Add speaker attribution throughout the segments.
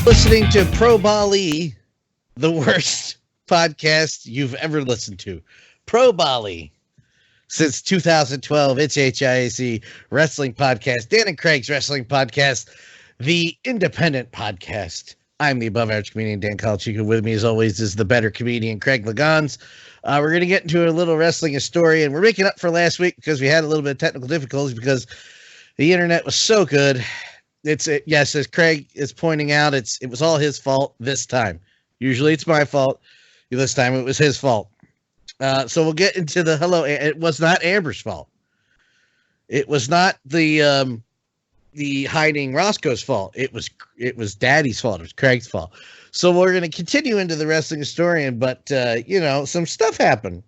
Speaker 1: Listening to Pro Bali, the worst podcast you've ever listened to. Pro Bali. Since 2012, it's HIAC Wrestling Podcast, Dan and Craig's Wrestling Podcast, the independent podcast. I'm the above average comedian, Dan Colachico. With me, as always, is the better comedian, Craig Lagans. We're going to get into a little wrestling story, and we're making up for last week because we had a little bit of technical difficulties because the internet was so good. Yes, as Craig is pointing out, it was all his fault this time. Usually it's my fault. This time it was his fault. So we'll get into the hello. It was not Amber's fault. It was not the hiding Roscoe's fault. It was Daddy's fault. It was Craig's fault. So we're going to continue into the wrestling historian, but some stuff happened.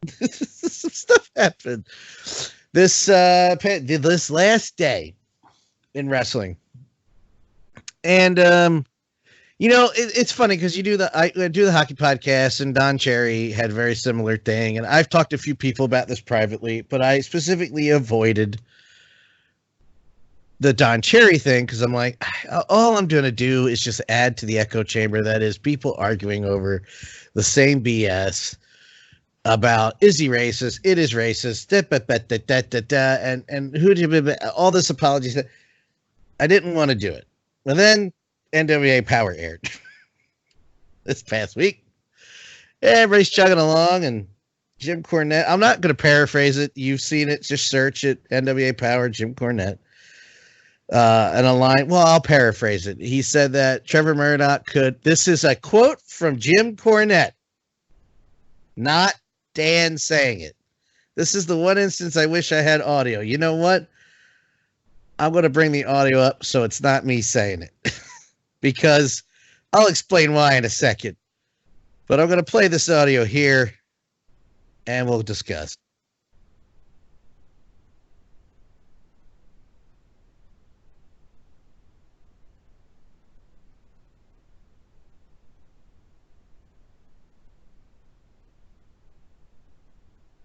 Speaker 1: Some stuff happened this last day in wrestling. And it's funny because I do the hockey podcast, and Don Cherry had a very similar thing, and I've talked to a few people about this privately, but I specifically avoided the Don Cherry thing because I'm like, all I'm going to do is just add to the echo chamber that is people arguing over the same BS about, is he racist? It is racist. And who all this apologies. I didn't want to do it. And then NWA Power aired this past week. Everybody's chugging along, and Jim Cornette. I'm not going to paraphrase it. You've seen it. Just search it. NWA Power, Jim Cornette. And a line. Well, I'll paraphrase it. He said that Trevor Murdoch could. This is a quote from Jim Cornette, not Dan saying it. This is the one instance I wish I had audio. You know what? I'm going to bring the audio up so it's not me saying it. Because I'll explain why in a second. But I'm going to play this audio here, and we'll discuss.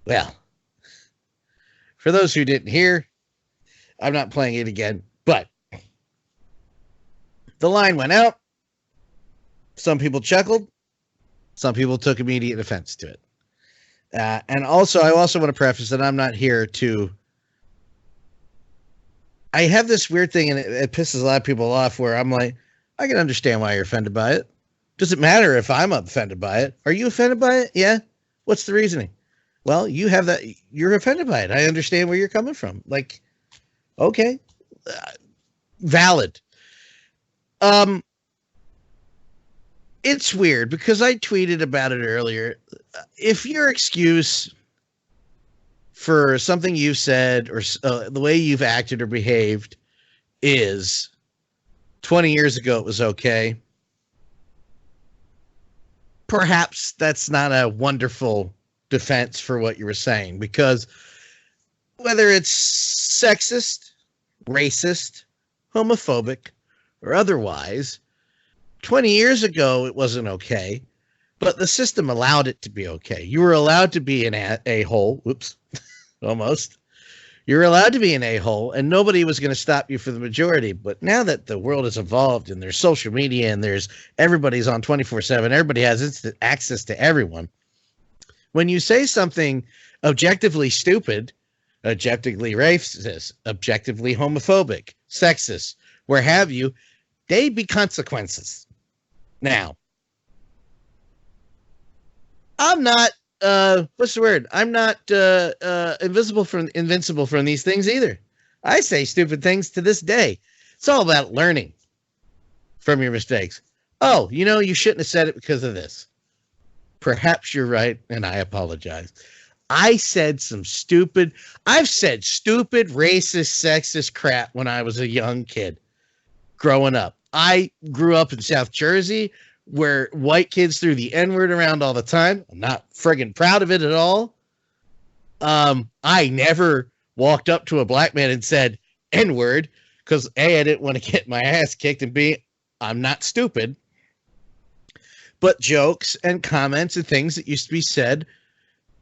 Speaker 1: Well, for those who didn't hear, I'm not playing it again, but the line went out. Some people chuckled. Some people took immediate offense to it. And also, I also want to preface that I'm not here to... I have this weird thing, and it pisses a lot of people off, where I'm like, I can understand why you're offended by it. Does it matter if I'm offended by it? Are you offended by it? Yeah. What's the reasoning? Well, you have that. You're offended by it. I understand where you're coming from. Like, okay, valid. It's weird because I tweeted about it earlier. If your excuse for something you've said or the way you've acted or behaved is 20 years ago it was okay, perhaps that's not a wonderful defense for what you were saying, because whether it's sexist, racist, homophobic, or otherwise, 20 years ago it wasn't okay, but the system allowed it to be okay. You were allowed to be an a-hole. Whoops, almost. You were allowed to be an a-hole, and nobody was going to stop you for the majority. But now that the world has evolved, and there's social media, and everybody's on 24/7, everybody has instant access to everyone. When you say something objectively stupid, objectively racist, objectively homophobic, sexist, where have you, they be consequences. Now, I'm not, what's the word? I'm not invincible from these things either. I say stupid things to this day. It's all about learning from your mistakes. Oh, you shouldn't have said it because of this. Perhaps you're right, and I apologize. I've said stupid, racist, sexist crap when I was a young kid growing up. I grew up in South Jersey where white kids threw the N-word around all the time. I'm not friggin' proud of it at all. I never walked up to a black man and said N-word because A, I didn't want to get my ass kicked, and B, I'm not stupid. But jokes and comments and things that used to be said,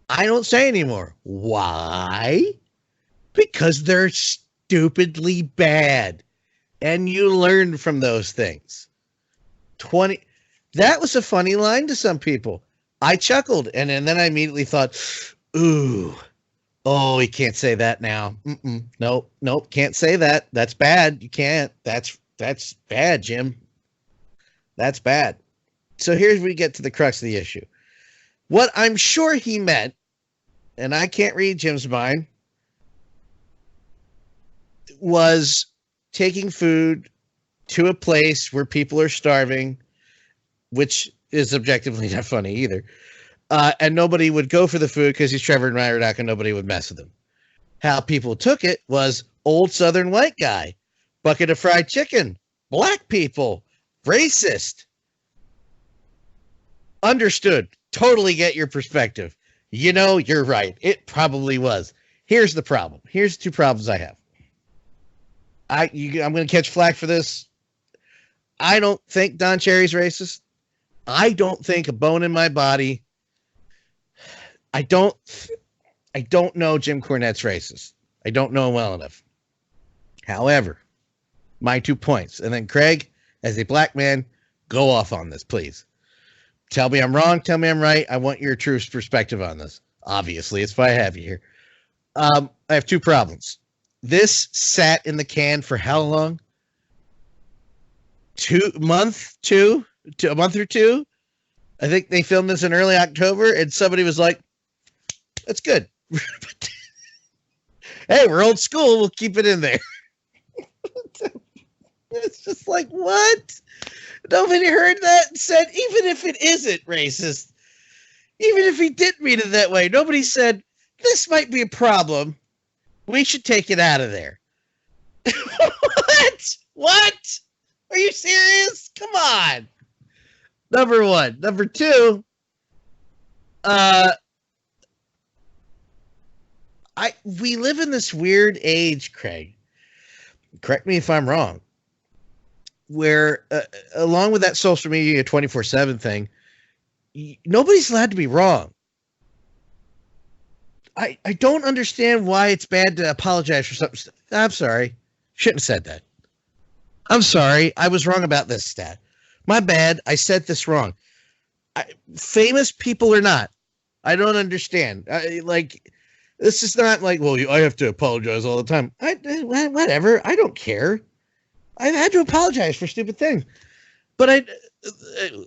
Speaker 1: I don't say anymore. Why? Because they're stupidly bad. And you learn from those things. 20. That was a funny line to some people. I chuckled, and then I immediately thought, ooh, oh, he can't say that now. Nope, can't say that. That's bad. You can't. That's bad, Jim. That's bad. So here's where we get to the crux of the issue. What I'm sure he meant, and I can't read Jim's mind, was taking food to a place where people are starving, which is objectively not funny either. And nobody would go for the food because he's Trevor Murdoch and nobody would mess with him. How people took it was old Southern white guy, bucket of fried chicken, black people, racist. Understood. Totally get your perspective. You know, you're right. It probably was. Here's the problem. Here's the two problems I have. I'm going to catch flack for this. I don't think Don Cherry's racist. I don't think a bone in my body. I don't know Jim Cornette's racist. I don't know him well enough. However, my 2 points. And then Craig, as a black man, go off on this, please. Tell me I'm wrong. Tell me I'm right. I want your true perspective on this. Obviously, it's why I have you here. I have 2 problems. This sat in the can for how long? A month or two. I think they filmed this in early October, and somebody was like, "That's good." Hey, we're old school. We'll keep it in there. It's just like, what? Nobody heard that and said, even if it isn't racist, even if he didn't mean it that way, nobody said, this might be a problem. We should take it out of there. What? Are you serious? Come on. Number 1. Number 2, we live in this weird age, Craig. Correct me if I'm wrong. Where, along with that social media 24/7 thing, nobody's allowed to be wrong. I don't understand why it's bad to apologize for something. I'm sorry. Shouldn't have said that. I'm sorry. I was wrong about this stat. My bad. I said this wrong. Famous people or not, I don't understand. This is not like, well, I have to apologize all the time. Whatever. I don't care. I've had to apologize for stupid things. But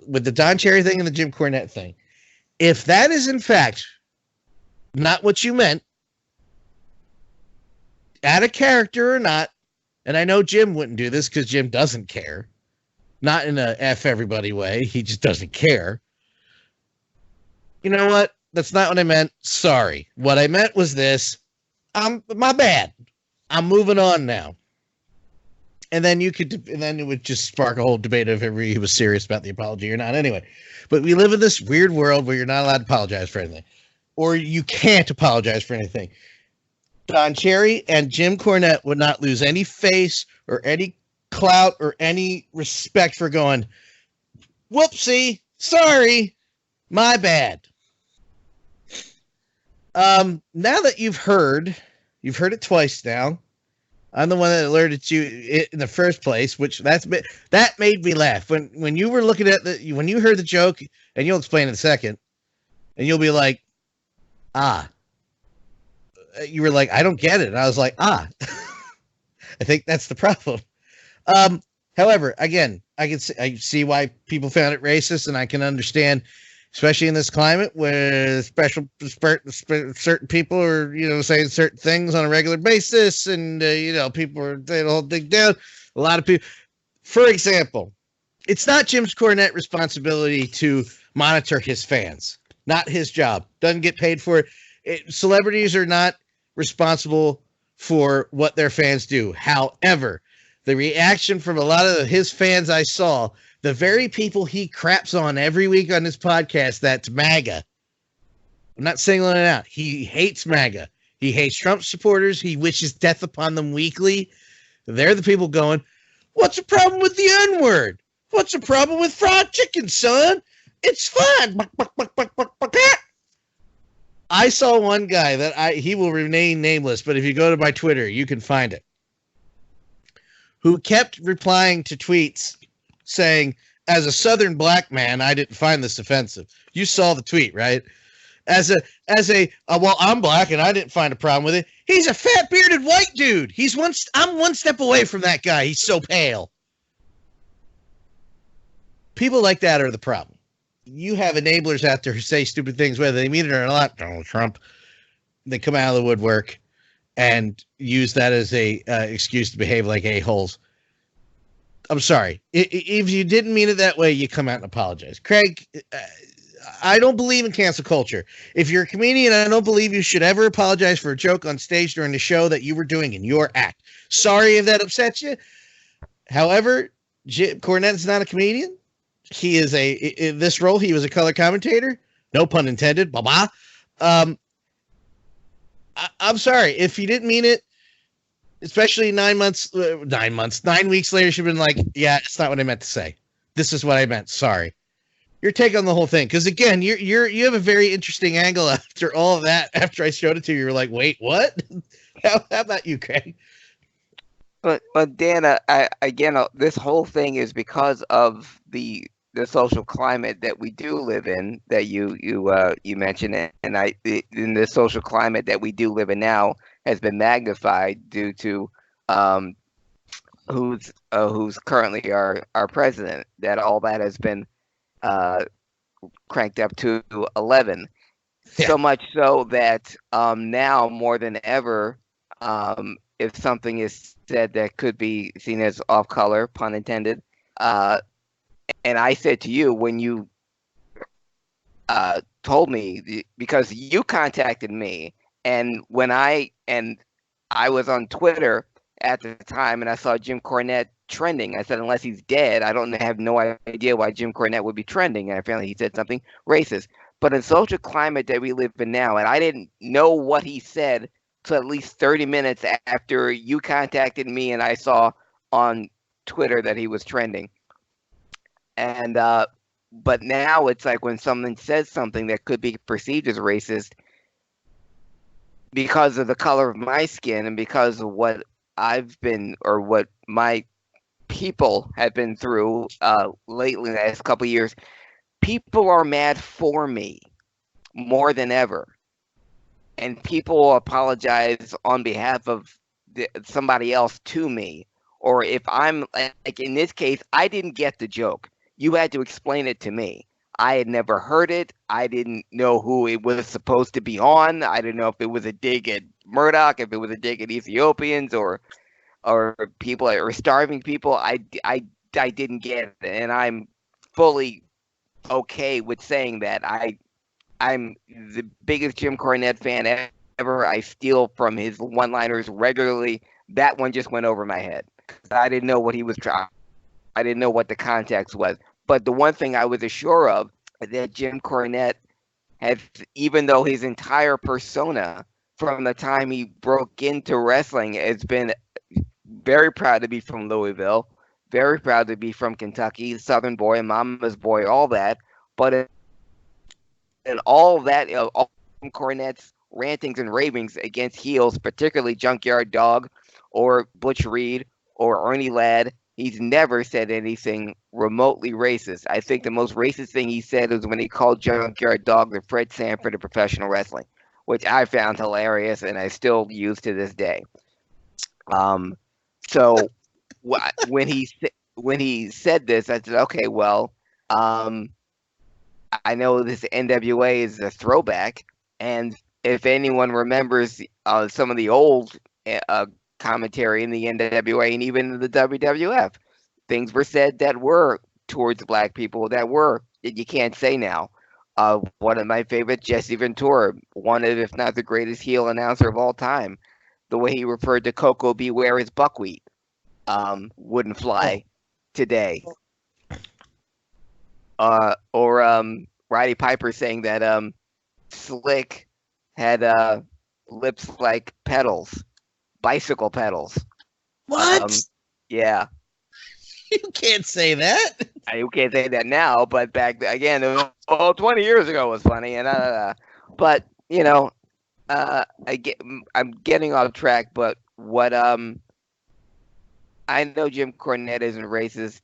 Speaker 1: with the Don Cherry thing and the Jim Cornette thing, if that is in fact not what you meant, out of character or not, and I know Jim wouldn't do this because Jim doesn't care. Not in a F everybody way. He just doesn't care. You know what? That's not what I meant. Sorry. What I meant was this. My bad. I'm moving on now. And then it would just spark a whole debate of if he was serious about the apology or not. Anyway, but we live in this weird world where you're not allowed to apologize for anything, or you can't apologize for anything. Don Cherry and Jim Cornette would not lose any face or any clout or any respect for going, whoopsie, sorry, my bad. Now that you've heard it twice now. I'm the one that alerted you in the first place, which that made me laugh. When you were looking at when you heard the joke, and you'll explain in a second, and you'll be like, you were like, I don't get it. And I was like, I think that's the problem. However, again, I see why people found it racist, and I can understand, especially in this climate where certain people are, saying certain things on a regular basis, and people are they all dig down. A lot of people, for example, it's not Jim Cornette's responsibility to monitor his fans. Not his job. Doesn't get paid for it. Celebrities are not responsible for what their fans do. However, the reaction from a lot of his fans I saw, the very people he craps on every week on his podcast, that's MAGA. I'm not singling it out. He hates MAGA. He hates Trump supporters. He wishes death upon them weekly. They're the people going, what's the problem with the N-word? What's the problem with fried chicken, son? It's fun. I saw one guy that he will remain nameless, but if you go to my Twitter, you can find it, who kept replying to tweets saying, as a Southern black man, I didn't find this offensive. You saw the tweet, right? As a well, I'm black and I didn't find a problem with it. He's a fat bearded white dude. I'm one step away from that guy. He's so pale. People like that are the problem. You have enablers out there who say stupid things, whether they mean it or not. Donald Trump, they come out of the woodwork and use that as a excuse to behave like a-holes. I'm sorry. If you didn't mean it that way, you come out and apologize. Craig, I don't believe in cancel culture. If you're a comedian, I don't believe you should ever apologize for a joke on stage during the show that you were doing in your act. Sorry if that upsets you. However, Jim Cornette is not a comedian. He is in this role, he was a color commentator. No pun intended. Blah-blah. I'm sorry. If he didn't mean it, especially 9 weeks later, she'd been like, yeah, it's not what I meant to say. This is what I meant. Sorry. Your take on the whole thing. Because again, you have a very interesting angle after all of that. After I showed it to you, you were like, wait, what? How about you, Craig?
Speaker 2: But Dan, this whole thing is because of the social climate that we do live in, that you mentioned it, and in the social climate that we do live in now has been magnified due to who's currently our president. That all that has been cranked up to 11. Yeah. So much so that now more than ever, if something is said that could be seen as off color, pun intended, and I said to you when you told me, because you contacted me, and when I was on Twitter at the time and I saw Jim Cornette trending, I said, unless he's dead, I have no idea why Jim Cornette would be trending. And apparently he said something racist. But in social climate that we live in now, and I didn't know what he said till at least 30 minutes after you contacted me and I saw on Twitter that he was trending. And but now it's like when someone says something that could be perceived as racist because of the color of my skin and because of what I've been or what my people have been through lately in the last couple of years, people are mad for me more than ever. And people will apologize on behalf of somebody else to me. Or if I'm, like in this case, I didn't get the joke. You had to explain it to me. I had never heard it. I didn't know who it was supposed to be on. I didn't know if it was a dig at Murdoch, if it was a dig at Ethiopians or people or starving people. I didn't get it, and I'm fully okay with saying that. I'm the biggest Jim Cornette fan ever. I steal from his one-liners regularly. That one just went over my head. I didn't know what he was trying. I didn't know what the context was. But the one thing I was assured of that Jim Cornette has, even though his entire persona from the time he broke into wrestling has been very proud to be from Louisville, very proud to be from Kentucky, Southern boy, mama's boy, all that. But in all that, all Cornette's rantings and ravings against heels, particularly Junkyard Dog or Butch Reed or Ernie Ladd, he's never said anything remotely racist. I think the most racist thing he said was when he called Junkyard Dog the Fred Sanford of professional wrestling, which I found hilarious and I still use to this day. So when he said this, I said, okay, well, I know this NWA is a throwback, and if anyone remembers some of the old commentary in the NWA and even the WWF, things were said that were towards black people that you can't say now. One of my favorites, Jesse Ventura, one of, if not the greatest heel announcer of all time, the way he referred to Coco Beware as buckwheat wouldn't fly today. Or Roddy Piper saying that Slick had lips like pedals, bicycle pedals.
Speaker 1: What?
Speaker 2: Yeah.
Speaker 1: You can't say that.
Speaker 2: You can't say that now, but back again, 20 years ago was funny. And but you know, I'm getting off track. But what I know Jim Cornette isn't racist.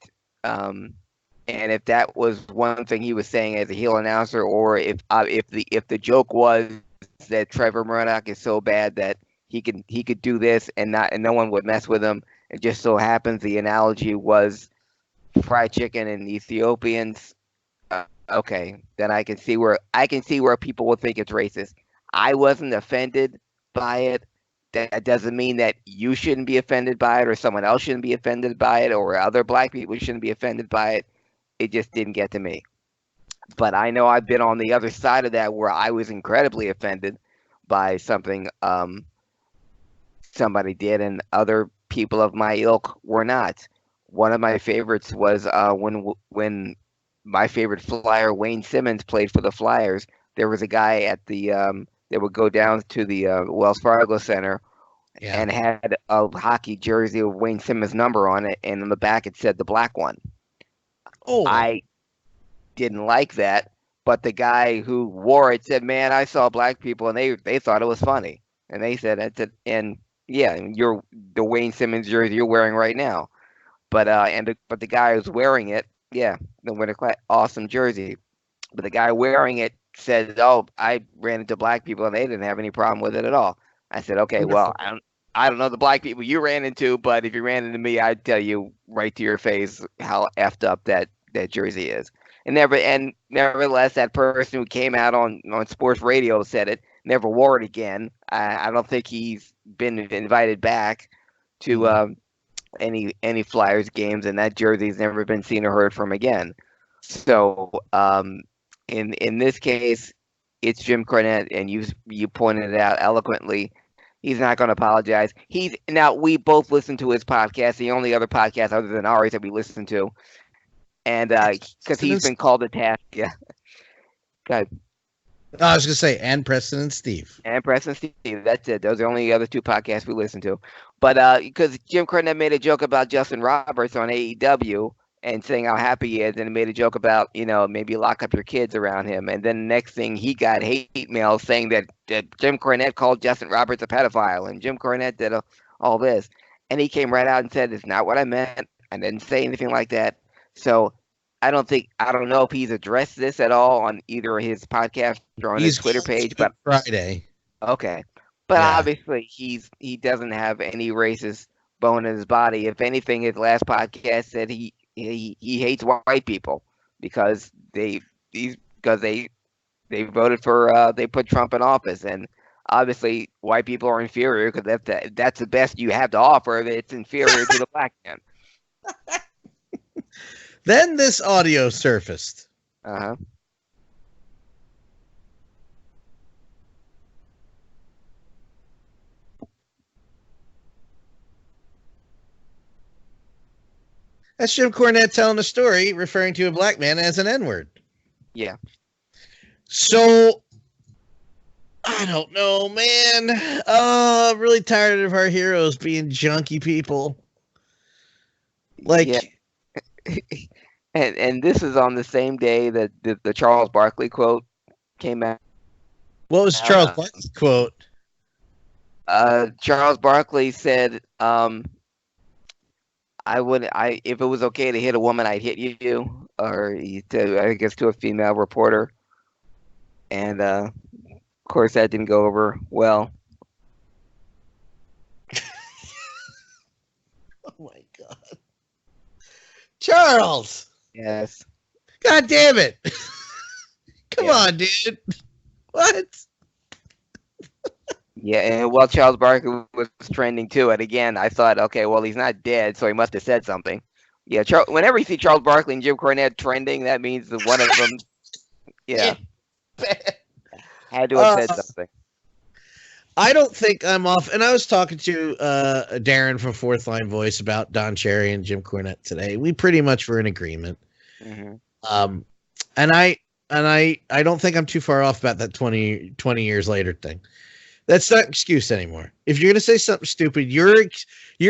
Speaker 2: And if that was one thing he was saying as a heel announcer, or if the joke was that Trevor Murdoch is so bad that he could do this and no one would mess with him, it just so happens the analogy was fried chicken and Ethiopians. Okay, then I can see where people would think it's racist. I wasn't offended by it. That doesn't mean that you shouldn't be offended by it, or someone else shouldn't be offended by it, or other black people shouldn't be offended by it. It just didn't get to me. But I know I've been on the other side of that where I was incredibly offended by something somebody did, and other people of my ilk were not. One of my favorites was when my favorite Flyer, Wayne Simmons, played for the Flyers. There was a guy at the that would go down to the Wells Fargo Center
Speaker 1: Yeah.
Speaker 2: and had a hockey jersey with Wayne Simmons' number on it, and on the back it said the black one.
Speaker 1: Oh,
Speaker 2: I didn't like that, but the guy who wore it said, "Man, I saw black people and they thought it was funny." And they said it, and yeah, you're the Wayne Simmons jersey you're wearing right now. But the guy who's wearing it, yeah, the winter class, awesome jersey. But the guy wearing it said, "Oh, I ran into black people and they didn't have any problem with it at all." I said, "Okay, well,
Speaker 1: wonderful.
Speaker 2: I don't know the black people you ran into, but if you ran into me, I'd tell you right to your face how effed up that jersey is." And nevertheless, that person who came out on sports radio said it. Never wore it again. I don't think he's been invited back to any Flyers games, and that jersey's never been seen or heard from again. So in this case, it's Jim Cornette, and you pointed it out eloquently. He's not going to apologize. He's now we both listen to his podcast, the only other podcast other than ours that we listen to, and because he's been called to task. Yeah, good.
Speaker 1: I was gonna say, and Preston and Steve.
Speaker 2: And Preston Steve. That's it. Those are the only other two podcasts we listen to. But because Jim Cornette made a joke about Justin Roberts on AEW and saying how happy he is, and he made a joke about, maybe lock up your kids around him. And then the next thing he got hate mail saying that Jim Cornette called Justin Roberts a pedophile, and Jim Cornette did all this. And he came right out and said, "It's not what I meant. I didn't say anything like that." So I don't know if he's addressed this at all on either his podcast or on his Twitter page, but
Speaker 1: Friday.
Speaker 2: okay. But
Speaker 1: Yeah.
Speaker 2: obviously he doesn't have any racist bone in his body. If anything, his last podcast said he hates white people because they voted for they put Trump in office, and obviously white people are inferior because that's the best you have to offer. It's inferior to the black man.
Speaker 1: Then this audio surfaced.
Speaker 2: Uh-huh.
Speaker 1: That's Jim Cornette telling a story referring to a black man as an N-word.
Speaker 2: Yeah.
Speaker 1: So, I don't know, man. I'm really tired of our heroes being junky people. Like,
Speaker 2: yeah. And this is on the same day that the Charles Barkley quote came out.
Speaker 1: what was Charles Barkley's quote?
Speaker 2: Charles Barkley said, if it was okay to hit a woman, I'd hit you, or I guess to a female reporter. And of course that didn't go over well.
Speaker 1: Oh my God. Charles!
Speaker 2: Yes.
Speaker 1: God damn it. Come
Speaker 2: Yeah.
Speaker 1: on, dude. What?
Speaker 2: Yeah, and well, Charles Barkley was trending too. And again, I thought, okay, well, he's not dead, so he must have said something. Yeah, whenever you see Charles Barkley and Jim Cornette trending, that means that one of them, yeah, had to have said something.
Speaker 1: I don't think I'm off. And I was talking to Darren from Fourth Line Voice about Don Cherry and Jim Cornette today. We pretty much were in agreement.
Speaker 2: Mm-hmm.
Speaker 1: And I don't think I'm too far off about that 20 years later thing. That's not an excuse anymore. If you're going to say something stupid, your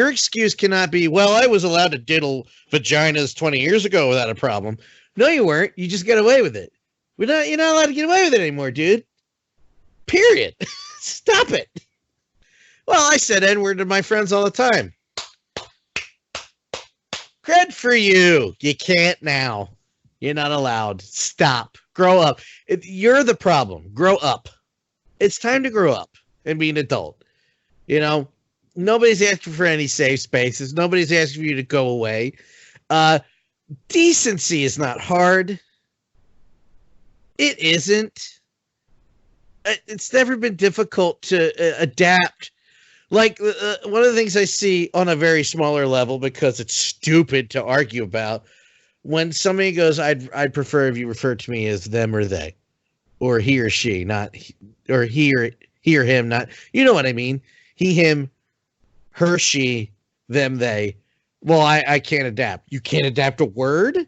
Speaker 1: excuse cannot be, well, I was allowed to diddle vaginas 20 years ago without a problem. No, you weren't. You just got away with it. You're not allowed to get away with it anymore, dude. Period. Stop it. Well, I said N-word to my friends all the time. Cred for you. You can't now. You're not allowed. Stop. Grow up. You're the problem. Grow up. It's time to grow up and be an adult. You know, nobody's asking for any safe spaces. Nobody's asking for you to go away. Decency is not hard. It isn't. It's never been difficult to adapt. Like, one of the things I see on a very smaller level, because it's stupid to argue about, when somebody goes, I'd prefer if you refer to me as them or they, or he or she, not or he or him, not, you know what I mean? He, him, her, she, them, they. Well, I can't adapt. You can't adapt a word?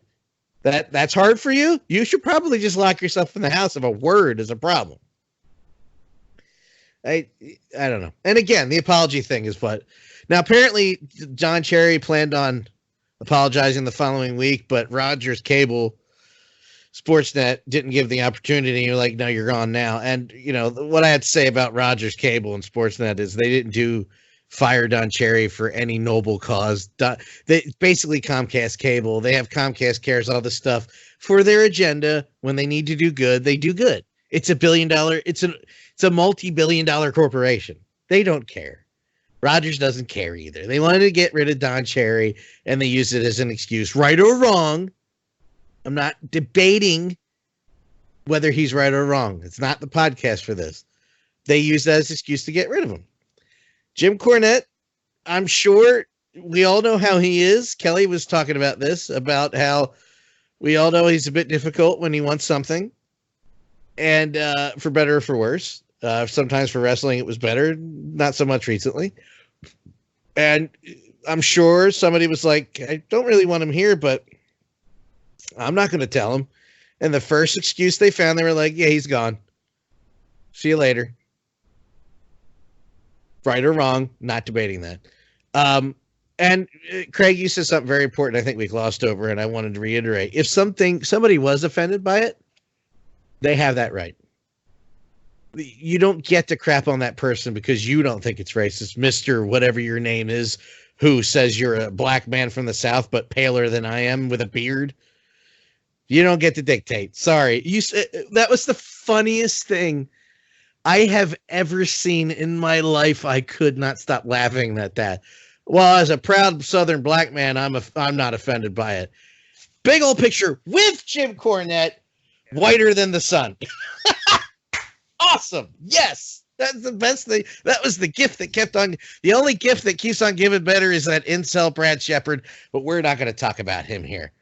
Speaker 1: That's hard for you? You should probably just lock yourself in the house if a word is a problem. I don't know. And again, the apology thing is what. Now, apparently, John Cherry planned on apologizing the following week, but Rogers Cable Sportsnet didn't give the opportunity. You're like, no, you're gone now. And, you know, what I had to say about Rogers Cable and Sportsnet is they didn't do fire Don Cherry for any noble cause. They basically Comcast Cable. They have Comcast Cares, all this stuff for their agenda. When they need to do good, they do good. It's a billion-dollar. It's a multi-billion-dollar corporation. They don't care. Rogers doesn't care either. They wanted to get rid of Don Cherry, and they used it as an excuse, right or wrong. I'm not debating whether he's right or wrong. It's not the podcast for this. They used that as an excuse to get rid of him. Jim Cornette, I'm sure we all know how he is. Kelly was talking about this, about how we all know he's a bit difficult when he wants something, and for better or for worse. Sometimes for wrestling it was better, not so much recently. And I'm sure somebody was like, I don't really want him here, but I'm not going to tell him. And the first excuse they found, they were like, yeah, he's gone. See you later. Right or wrong, not debating that. And Craig, you said something very important I think we glossed over, and I wanted to reiterate. If somebody was offended by it, they have that right. You don't get to crap on that person because you don't think it's racist, Mr. whatever your name is, who says you're a black man from the South but paler than I am with a beard. You don't get to dictate. Sorry. That was the funniest thing I have ever seen in my life. I could not stop laughing at that. Well, as a proud Southern black man, I'm not offended by it. Big old picture with Jim Cornette, whiter than the sun. Awesome. Yes. That's the best thing. That was the gift that kept on. The only gift that keeps on giving better is that incel Brad Shepard, but we're not going to talk about him here.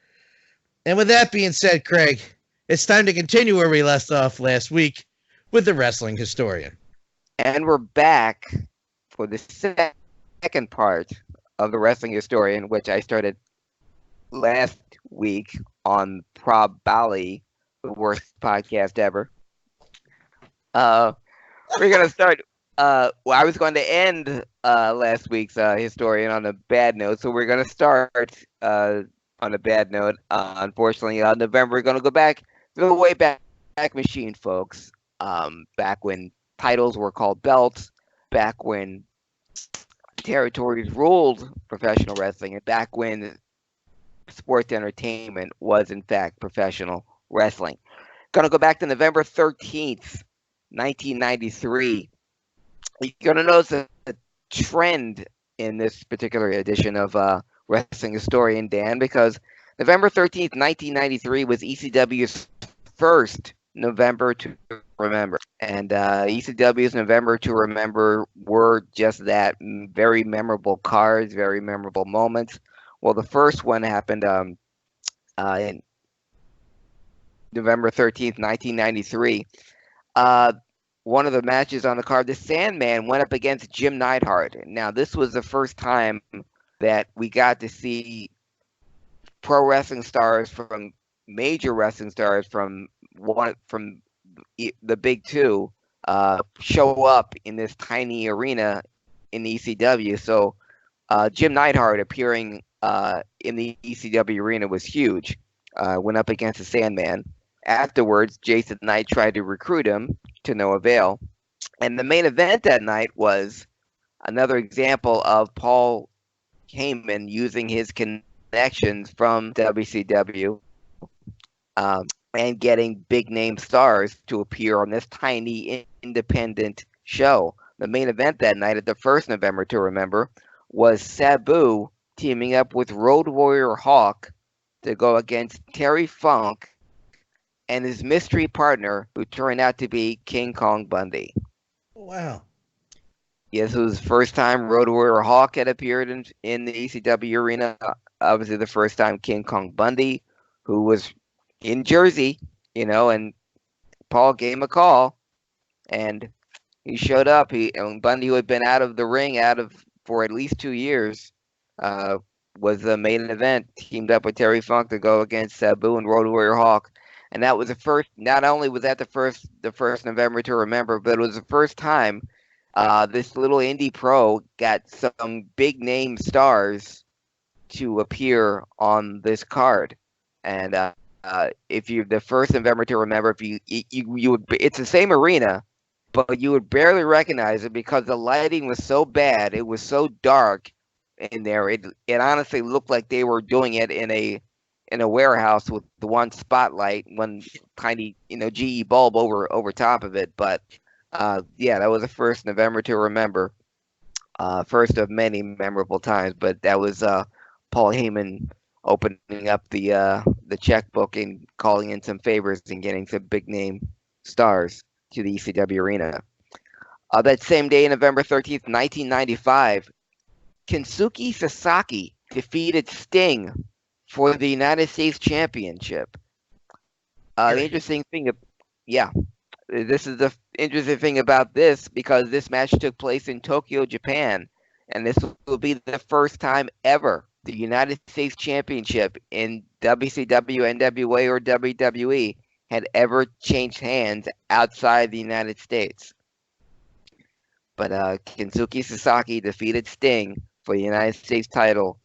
Speaker 1: And with that being said, Craig, it's time to continue where we left off last week with the wrestling historian.
Speaker 2: And we're back for the second part of the wrestling historian, which I started last week on Prob Bali, the worst podcast ever. We're going to start. I was going to end last week's historian on a bad note, so we're going to start on a bad note. Unfortunately, November, we're going to go back to the way back machine, folks. Back when titles were called belts, back when territories ruled professional wrestling, and back when sports entertainment was, in fact, professional wrestling. Going to go back to November 13th. 1993. You're going to notice a trend in this particular edition of Wrestling Historian Dan, because November 13th, 1993 was ECW's first November to remember. And ECW's November to remember were just that, very memorable cards, very memorable moments. Well, the first one happened in November 13th, 1993. One of the matches on the card, the Sandman went up against Jim Neidhart. Now, this was the first time that we got to see pro wrestling stars from major wrestling stars from the big two show up in this tiny arena in the ECW. So Jim Neidhart appearing in the ECW arena was huge. Went up against the Sandman. Afterwards, Jason Knight tried to recruit him to no avail. And the main event that night was another example of Paul Heyman using his connections from WCW and getting big name stars to appear on this tiny independent show. The main event that night at the first November to Remember was Sabu teaming up with Road Warrior Hawk to go against Terry Funk and his mystery partner, who turned out to be King Kong Bundy.
Speaker 1: Wow.
Speaker 2: Yes, it was the first time Road Warrior Hawk had appeared in the ECW arena. Obviously, the first time King Kong Bundy, who was in Jersey, and Paul gave him a call, and he showed up. And Bundy, who had been out of the ring for at least 2 years, was the main event. Teamed up with Terry Funk to go against Sabu and Road Warrior Hawk, and that was the first. Not only was that the first November to Remember, but it was the first time this little indie pro got some big name stars to appear on this card. And if you the first November to Remember, if you would, it's the same arena, but you would barely recognize it because the lighting was so bad. It was so dark in there. It honestly looked like they were doing it in a warehouse with the one spotlight, one tiny GE bulb over top of it. But yeah, that was the first November to Remember. First of many memorable times, but that was Paul Heyman opening up the checkbook and calling in some favors and getting some big name stars to the ECW arena. That same day, November 13th, 1995, Kensuke Sasaki defeated Sting for the United States Championship. The interesting thing, this is the interesting thing about this, because this match took place in Tokyo, Japan, and this will be the first time ever the United States Championship in WCW, NWA, or WWE had ever changed hands outside the United States. But Kensuke Sasaki defeated Sting for the United States title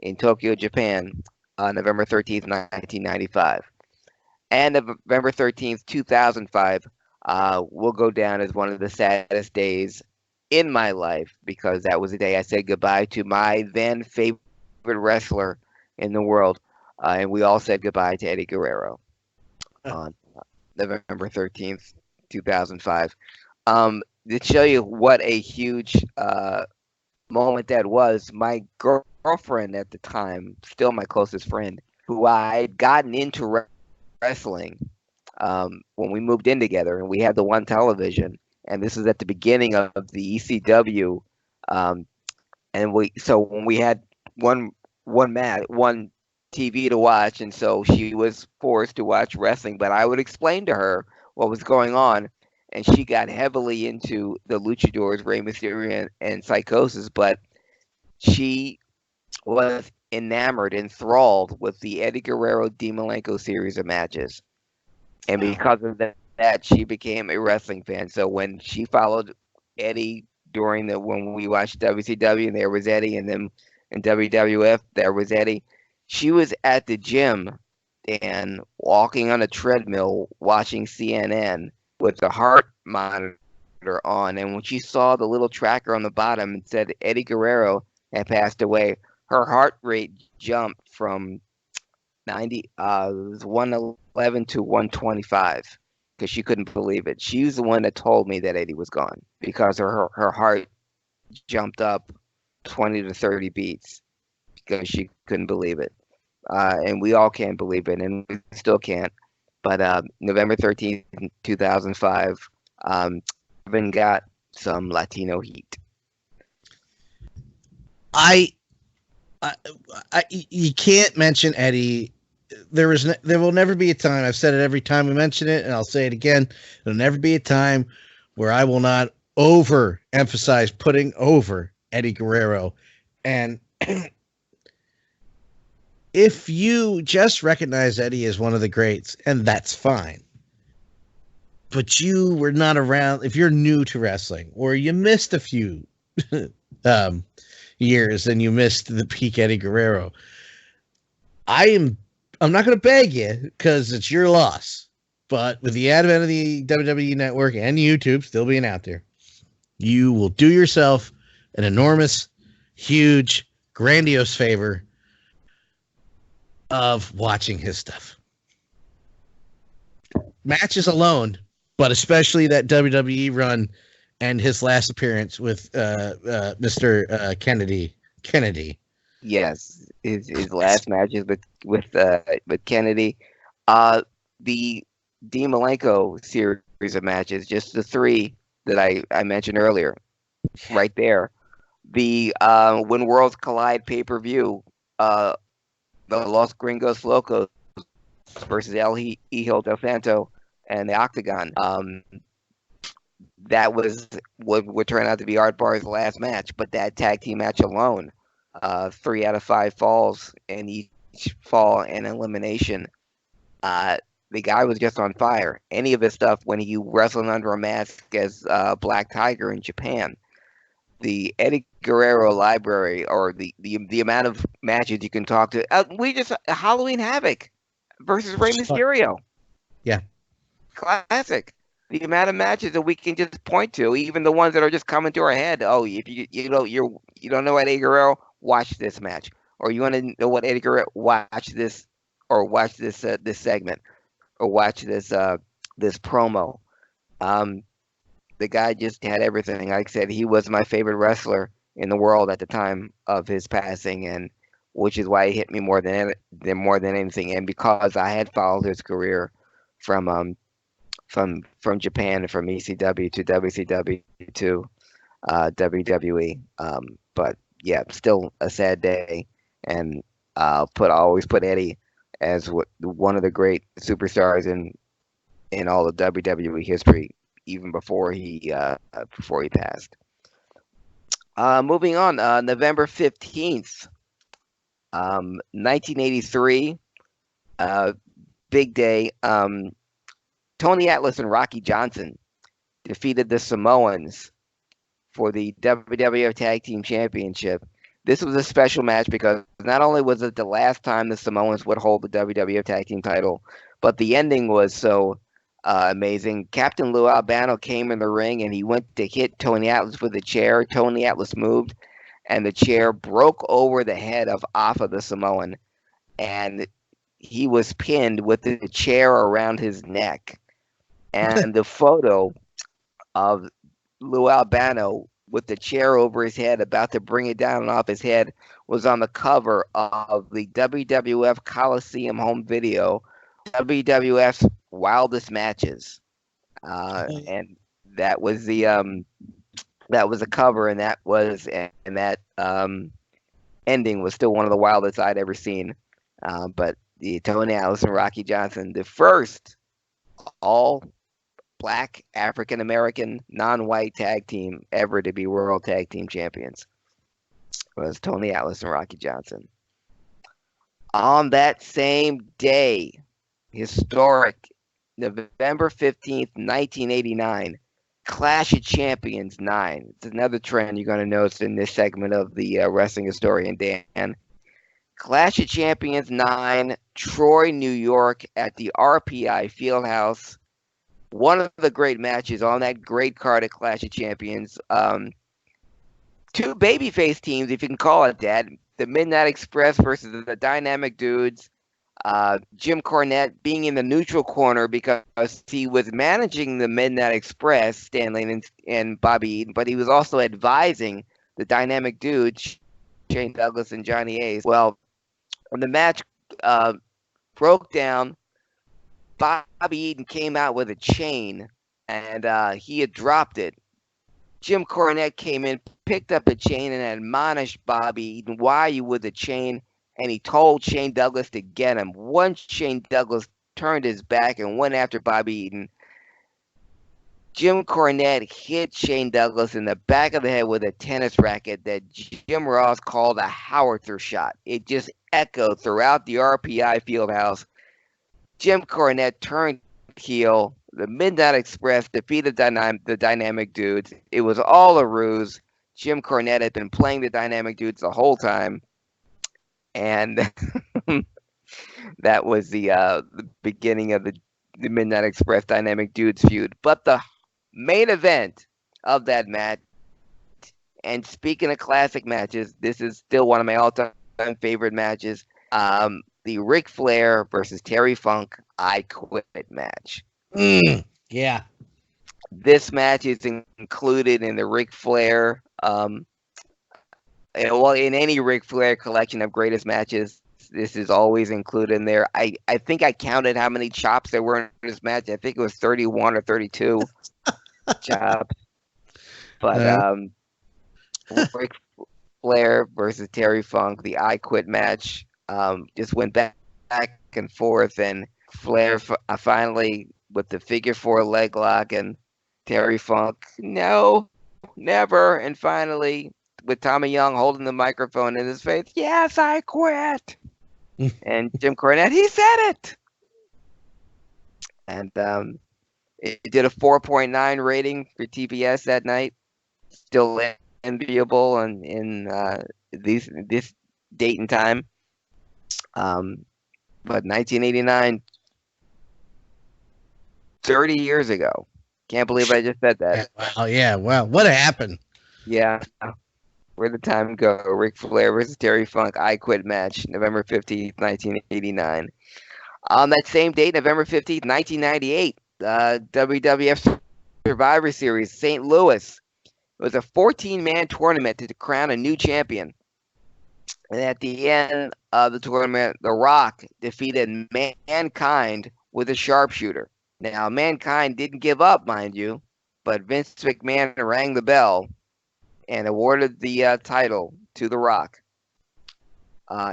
Speaker 2: in Tokyo, Japan, on November 13th, 1995. And November 13th, 2005, will go down as one of the saddest days in my life, because that was the day I said goodbye to my then favorite wrestler in the world. And we all said goodbye to Eddie Guerrero on November 13th, 2005. To show you what a huge moment that was, my girlfriend at the time, still my closest friend, who I had gotten into wrestling when we moved in together, and we had the one television, and this was at the beginning of the ECW, and when we had one TV to watch, and so she was forced to watch wrestling, but I would explain to her what was going on, and she got heavily into the luchadors, Rey Mysterio and Psychosis, but she was enamored, enthralled with the Eddie Guerrero Dean Malenko series of matches. And because of that, she became a wrestling fan. So when she followed Eddie when we watched WCW, and there was Eddie, and then in WWF, there was Eddie, she was at the gym and walking on a treadmill watching CNN with the heart monitor on. And when she saw the little tracker on the bottom and said Eddie Guerrero had passed away, her heart rate jumped from 111 to 125 because she couldn't believe it. She was the one that told me that Eddie was gone, because her heart jumped up 20 to 30 beats because she couldn't believe it. And we all can't believe it, and we still can't. But November 13th, 2005, Kevin got some Latino heat.
Speaker 1: You can't mention Eddie. There will never be a time. I've said it every time we mention it, and I'll say it again. There'll never be a time where I will not overemphasize putting over Eddie Guerrero. And if you just recognize Eddie as one of the greats, and that's fine, but you were not around, if you're new to wrestling, or you missed a few years and you missed the peak Eddie Guerrero, I'm not going to beg you, because it's your loss. But with the advent of the WWE Network and YouTube still being out there, you will do yourself an enormous, huge, grandiose favor of watching his stuff. matches alone, but especially that WWE run and his last appearance with Mr. Kennedy. Kennedy.
Speaker 2: Yes, his last matches with Kennedy, the Dean Malenko series of matches, just the three that I mentioned earlier, right there. The When Worlds Collide pay-per-view, uh, the Los Gringos Locos versus El Hijo del Santo and the Octagon. That was what would turn out to be Art Barr's last match, but that tag team match alone, 3 out of 5 falls, and each fall an elimination. The guy was just on fire. Any of his stuff when he wrestled under a mask as Black Tiger in Japan. The Eddie Guerrero library, or the amount of matches you can talk to. We just Halloween Havoc versus Rey Mysterio.
Speaker 1: Yeah.
Speaker 2: Classic. The amount of matches that we can just point to, even the ones that are just coming to our head. Oh, if you don't know Eddie Guerrero, watch this match. Or you want to know what Eddie Guerrero, watch this, or watch this this segment, or watch this promo. The guy just had everything. Like I said, he was my favorite wrestler in the world at the time of his passing, and which is why he hit me more than anything. And because I had followed his career from Japan, from ECW to WCW to WWE. But yeah, still a sad day, and always put Eddie as one of the great superstars in all of WWE history, even before he passed. Moving on, November 15th, 1983, big day. Tony Atlas and Rocky Johnson defeated the Samoans for the WWF Tag Team Championship. This was a special match because not only was it the last time the Samoans would hold the WWF Tag Team title, but the ending was so amazing. Captain Lou Albano came in the ring and he went to hit Tony Atlas with a chair. Tony Atlas moved, and the chair broke over the head of Afa the Samoan, and he was pinned with the chair around his neck. And the photo of Lou Albano with the chair over his head, about to bring it down and off his head, was on the cover of the WWF Coliseum home video, WWF's Wildest Matches, and that was the cover, and that ending was still one of the wildest I'd ever seen. But the Tony Atlas and Rocky Johnson, the first all Black, African American, non-white tag team ever to be World Tag Team Champions, was Tony Atlas and Rocky Johnson. On that same day, historic November 15th, 1989, Clash of Champions 9. It's another trend you're going to notice in this segment of the Wrestling Historian, Dan. Clash of Champions 9, Troy, New York, at the RPI Fieldhouse. One of the great matches on that great card at Clash of Champions. Two babyface teams, if you can call it that. The Midnight Express versus the Dynamic Dudes. Jim Cornette being in the neutral corner because he was managing the Midnight Express, Stan Lane and Bobby Eaton, but he was also advising the Dynamic Dudes, Shane Douglas and Johnny Ace. Well, when the match broke down, Bobby Eaton came out with a chain, and he had dropped it. Jim Cornette came in, picked up the chain, and admonished Bobby Eaton, "Why are you with the chain?" And he told Shane Douglas to get him. Once Shane Douglas turned his back and went after Bobby Eaton, Jim Cornette hit Shane Douglas in the back of the head with a tennis racket that Jim Ross called a howitzer shot. It just echoed throughout the RPI Fieldhouse. Jim Cornette turned heel. The Midnight Express defeated the Dynamic Dudes. It was all a ruse. Jim Cornette had been playing the Dynamic Dudes the whole time. And that was the beginning of the Midnight Express Dynamic Dudes feud. But the main event of that match, and speaking of classic matches, this is still one of my all-time favorite matches. The Ric Flair versus Terry Funk I Quit match.
Speaker 1: Yeah.
Speaker 2: This match is included in the Ric Flair, well, in any Ric Flair collection of greatest matches. This is always included in there. I think I counted how many chops there were in this match. I think it was 31 or 32 chops. But
Speaker 1: Uh,
Speaker 2: Ric Flair versus Terry Funk, the I Quit match, just went back and forth, and Flair finally with the figure four leg lock, and Terry Funk, no, never, and finally with Tommy Young holding the microphone in his face, yes, I quit, and Jim Cornette, he said it, and it did a 4.9 rating for TBS that night, still enviable in this date and time. But 1989, 30 years ago. Can't believe I just said that.
Speaker 1: wow. Yeah. Wow. What happened?
Speaker 2: Yeah. Where'd the time go? Ric Flair versus Terry Funk, I Quit match, November 15th, 1989. On that same date, November 15th, 1998, WWF Survivor Series, St. Louis. It was a 14-man tournament to crown a new champion. And at the end of the tournament, The Rock defeated Mankind with a sharpshooter. Now, Mankind didn't give up, mind you, but Vince McMahon rang the bell and awarded the title to The Rock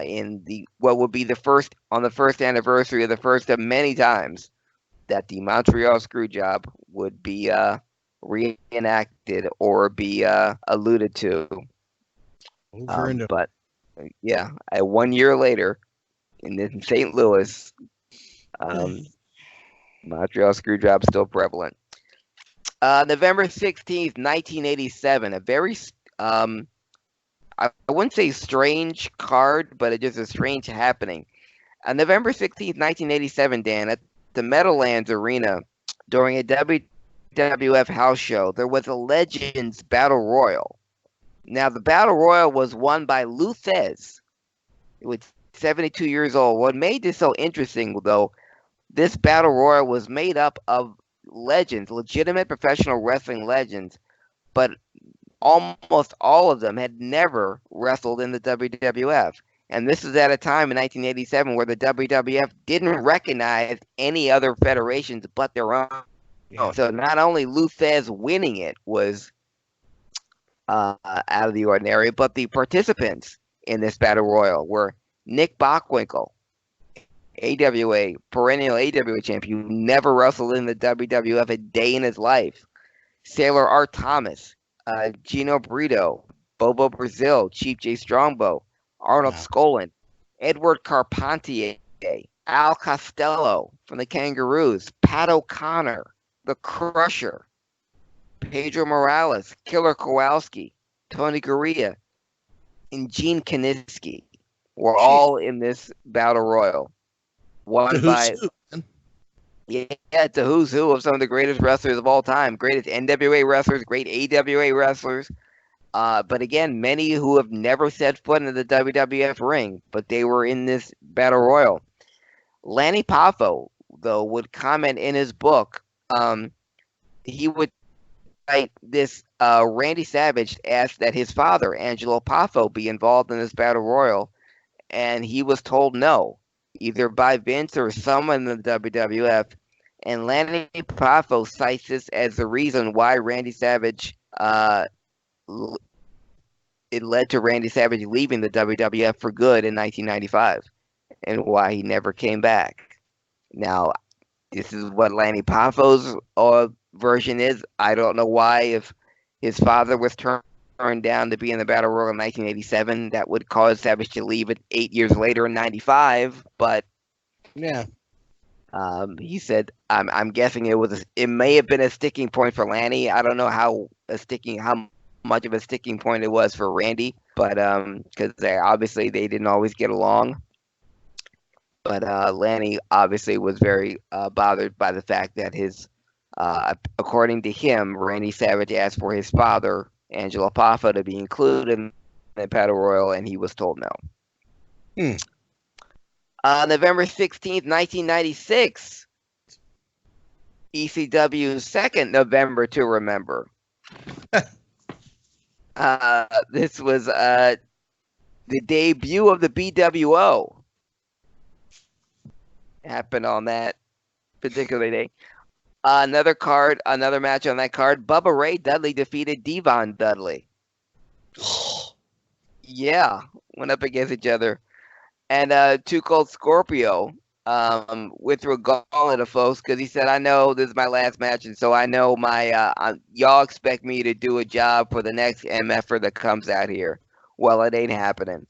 Speaker 2: in the what would be the first anniversary of the first of many times that the Montreal Screwjob would be reenacted or be alluded to. But yeah, 1 year later, in St. Louis, Montreal Screwjob still prevalent. November 16th, 1987, a very, I wouldn't say strange card, but it's just a strange happening. November 16th, 1987, Dan, at the Meadowlands Arena, during a WWF house show, there was a Legends Battle Royal. Now, the Battle Royal was won by Lou Thesz, who was 72 years old. What made this so interesting, though, this Battle Royal was made up of legends, legitimate professional wrestling legends, but almost all of them had never wrestled in the WWF. And this is at a time in 1987 where the WWF didn't recognize any other federations but their own. Yeah. So not only Lou Thesz winning it was out of the ordinary, but the participants in this Battle Royal were Nick Bockwinkel, AWA, perennial AWA champion, who never wrestled in the WWF a day in his life. Sailor Art Thomas, Gino Brito, Bobo Brazil, Chief J. Strongbow, Arnold Skolin, Edward Carpentier, Al Costello from the Kangaroos, Pat O'Connor, The Crusher, Pedro Morales, Killer Kowalski, Tony Gurria, and Gene Kiniski were all in this Battle Royal. Won by... Yeah, it's a who's who of some of the greatest wrestlers of all time. Greatest NWA wrestlers, great AWA wrestlers. But again, many who have never set foot in the WWF ring, but they were in this Battle Royal. Lanny Poffo, though, would comment in his book. He would write this, Randy Savage asked that his father, Angelo Poffo, be involved in this Battle Royal, and he was told no, either by Vince or someone in the WWF. And Lanny Poffo cites this as the reason why Randy Savage, it led to Randy Savage leaving the WWF for good in 1995, and why he never came back. Now, this is what Lanny Poffo's version is. I don't know why, if his father was turned down to be in the Battle Royal in 1987, that would cause Savage to leave it 8 years later in 95, but
Speaker 1: yeah.
Speaker 2: He said, I'm guessing it may have been a sticking point for Lanny. I don't know how much of a sticking point it was for Randy, but because obviously they didn't always get along. But Lanny obviously was very bothered by the fact that according to him, Randy Savage asked for his father, Angelo Poffo, to be included in the Battle Royal, and he was told no. November 16th, 1996. ECW's second November to Remember. This was the debut of the BWO. Happened on that particular day. Another match on that card. Bubba Ray Dudley defeated Devon Dudley. Yeah, went up against each other. And Too Cold Scorpio went through a gauntlet of folks because he said, I know this is my last match, and so I know y'all expect me to do a job for the next MFer that comes out here. Well, it ain't happening.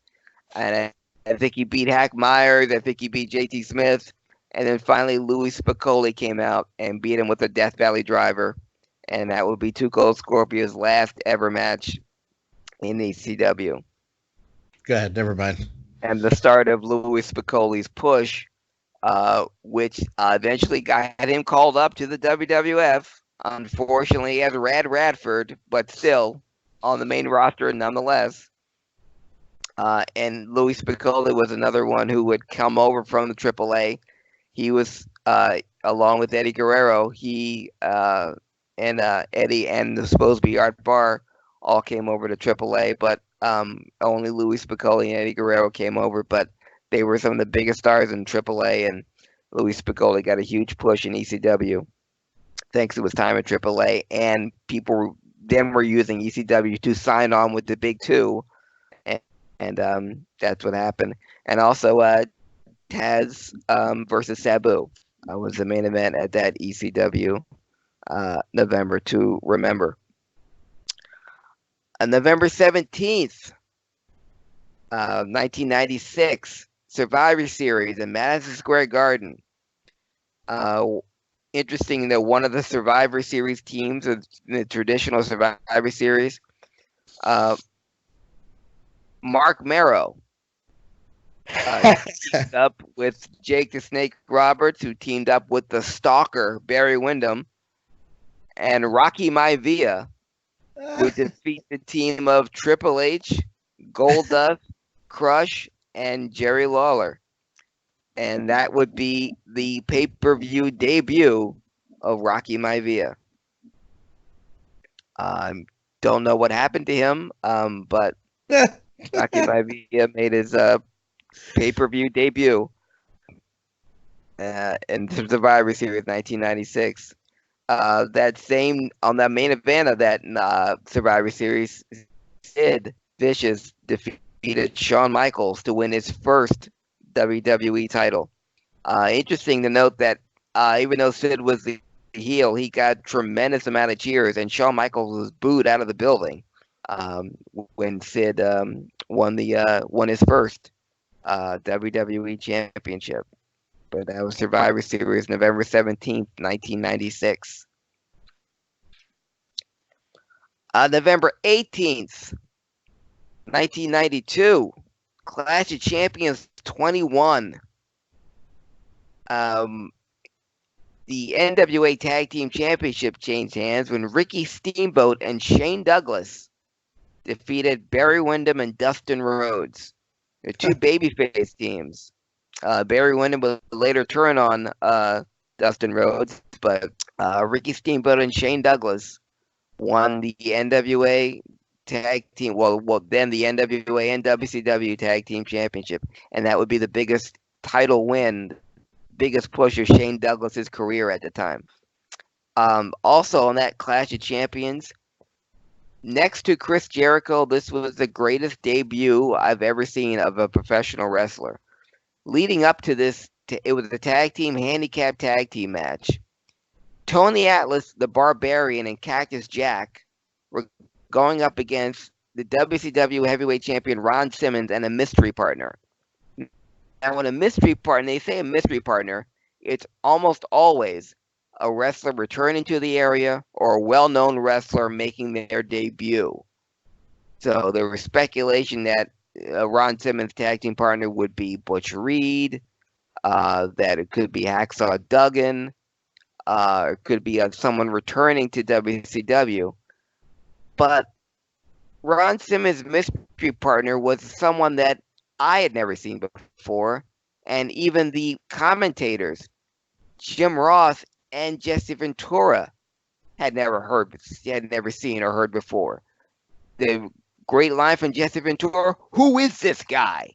Speaker 2: And I think he beat Hack Myers. I think he beat JT Smith. And then finally, Louis Spicoli came out and beat him with a Death Valley driver. And that would be Too Cold Scorpio's last ever match in ECW.
Speaker 1: Go ahead, never mind.
Speaker 2: And the start of Louis Spicoli's push, which eventually got him called up to the WWF. Unfortunately, as Rad Radford, but still on the main roster nonetheless. And Louis Spicoli was another one who would come over from the AAA. He was, along with Eddie Guerrero, Eddie and the supposed to be Art Barr all came over to AAA, but only Louis Spicoli and Eddie Guerrero came over, but they were some of the biggest stars in AAA, and Louis Spicoli got a huge push in ECW thanks to his time at AAA, and people then were using ECW to sign on with the Big Two, and that's what happened. And also Taz versus Sabu was the main event at that ECW November to Remember. On November 17th, 1996, Survivor Series in Madison Square Garden. Interesting that one of the Survivor Series teams, in the traditional Survivor Series, Mark Marrow, teamed up with Jake the Snake Roberts, who teamed up with the Stalker, Barry Windham, and Rocky Maivia, who defeat the team of Triple H, Goldust, Crush, and Jerry Lawler. And that would be the pay-per-view debut of Rocky Maivia. Don't know what happened to him, but Rocky Maivia made his pay-per-view debut in the Survivor Series 1996. That same on the main event of that Survivor Series, Sid Vicious defeated Shawn Michaels to win his first WWE title. Interesting to note that even though Sid was the heel, he got tremendous amount of cheers, and Shawn Michaels was booed out of the building when Sid won his first WWE championship. But that was Survivor Series, November 17th, 1996. November 18th, 1992, Clash of Champions 21. The NWA Tag Team Championship changed hands when Ricky Steamboat and Shane Douglas defeated Barry Windham and Dustin Rhodes. They're two babyface teams. Barry Windham would later turn on Dustin Rhodes, but Ricky Steamboat and Shane Douglas won the NWA Tag Team, then the NWA and WCW Tag Team Championship, and that would be the biggest title win, biggest push of Shane Douglas's career at the time. Also on that Clash of Champions, next to Chris Jericho, this was the greatest debut I've ever seen of a professional wrestler. Leading up to this, it was a tag team handicap tag team match. Tony Atlas, the Barbarian, and Cactus Jack were going up against the WCW heavyweight champion Ron Simmons and a mystery partner. And when a mystery partner, they say a mystery partner, it's almost always a wrestler returning to the area or a well-known wrestler making their debut. So there was speculation that Ron Simmons' tag team partner would be Butch Reed, that it could be Hacksaw Duggan, it could be someone returning to WCW. But Ron Simmons' mystery partner was someone that I had never seen before, and even the commentators, Jim Ross and Jesse Ventura had never seen or heard before. The great line from Jesse Ventura, "Who is this guy?"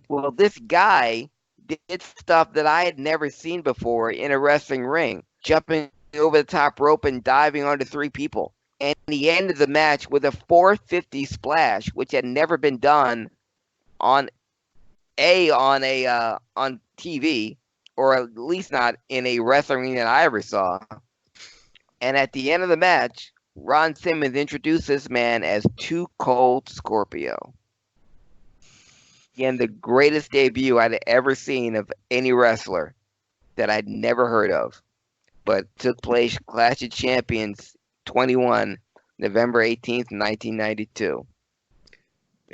Speaker 2: Well, this guy did stuff that I had never seen before in a wrestling ring, jumping over the top rope and diving onto 3 people. And he ended the match with a 450 splash, which had never been done on TV, or at least not in a wrestling ring that I ever saw. And at the end of the match, Ron Simmons introduced this man as Too Cold Scorpio. Again, the greatest debut I'd ever seen of any wrestler that I'd never heard of, but took place Clash of Champions 21, November 18th, 1992.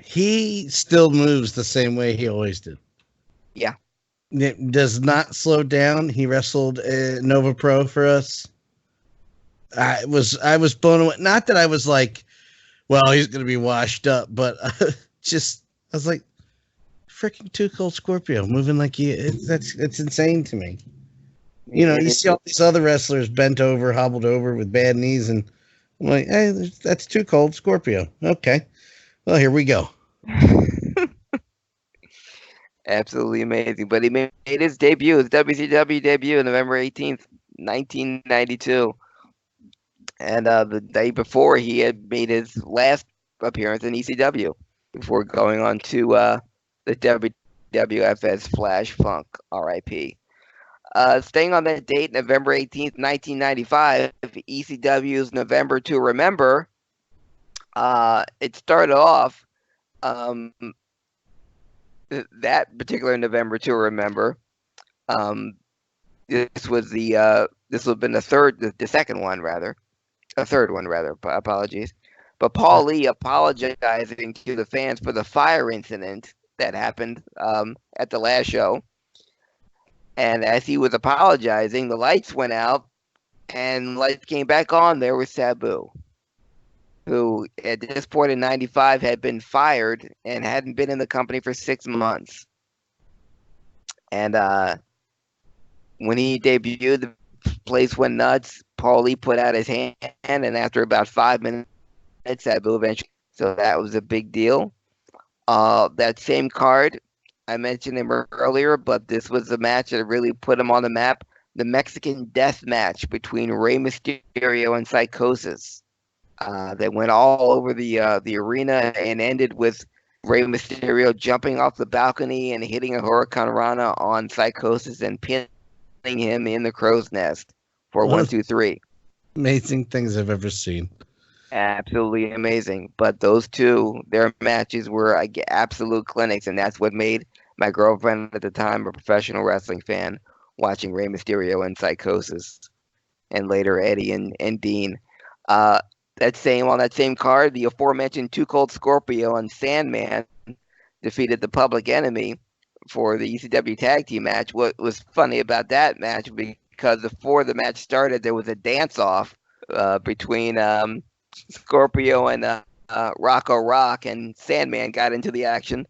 Speaker 1: He still moves the same way he always did.
Speaker 2: Yeah.
Speaker 1: It does not slow down. He wrestled Nova Pro for us. I was blown away. Not that I was like, well, he's going to be washed up, but I was like, freaking Too Cold Scorpio moving like it's insane to me. You know, you see all these other wrestlers bent over, hobbled over with bad knees, and I'm like, hey, that's Too Cold Scorpio. Okay, well, here we go.
Speaker 2: Absolutely amazing. But he made his debut, his WCW debut, November 18th, 1992. And the day before, he had made his last appearance in ECW before going on to the WWF as Flash Funk, R.I.P. Staying on that date, November 18th, 1995, ECW's November to Remember. It started off that particular November to Remember. This would have been the second one rather, a third one rather. Apologies, but Paul Lee apologizing to the fans for the fire incident that happened at the last show. And as he was apologizing, the lights went out, and lights came back on. There was Sabu, who at this point in '95 had been fired and hadn't been in the company for 6 months. And when he debuted, the place went nuts. Paul Lee put out his hand, and after about 5 minutes, Sabu eventually. So that was a big deal. That same card, I mentioned him earlier, but this was the match that really put him on the map. The Mexican Death Match between Rey Mysterio and Psychosis. They went all over the arena and ended with Rey Mysterio jumping off the balcony and hitting a Hurricane Rana on Psychosis and pinning him in the crow's nest for 1, 2, 3.
Speaker 1: Amazing things I've ever seen.
Speaker 2: Absolutely amazing. But those two, their matches were absolute clinics, and that's what made my girlfriend at the time a professional wrestling fan, watching Rey Mysterio and Psychosis, and later Eddie and Dean. On that same card, the aforementioned Too Cold Scorpio and Sandman defeated the Public Enemy for the ECW tag team match. What was funny about that match, because before the match started, there was a dance-off between Scorpio and Rocco Rock, and Sandman got into the action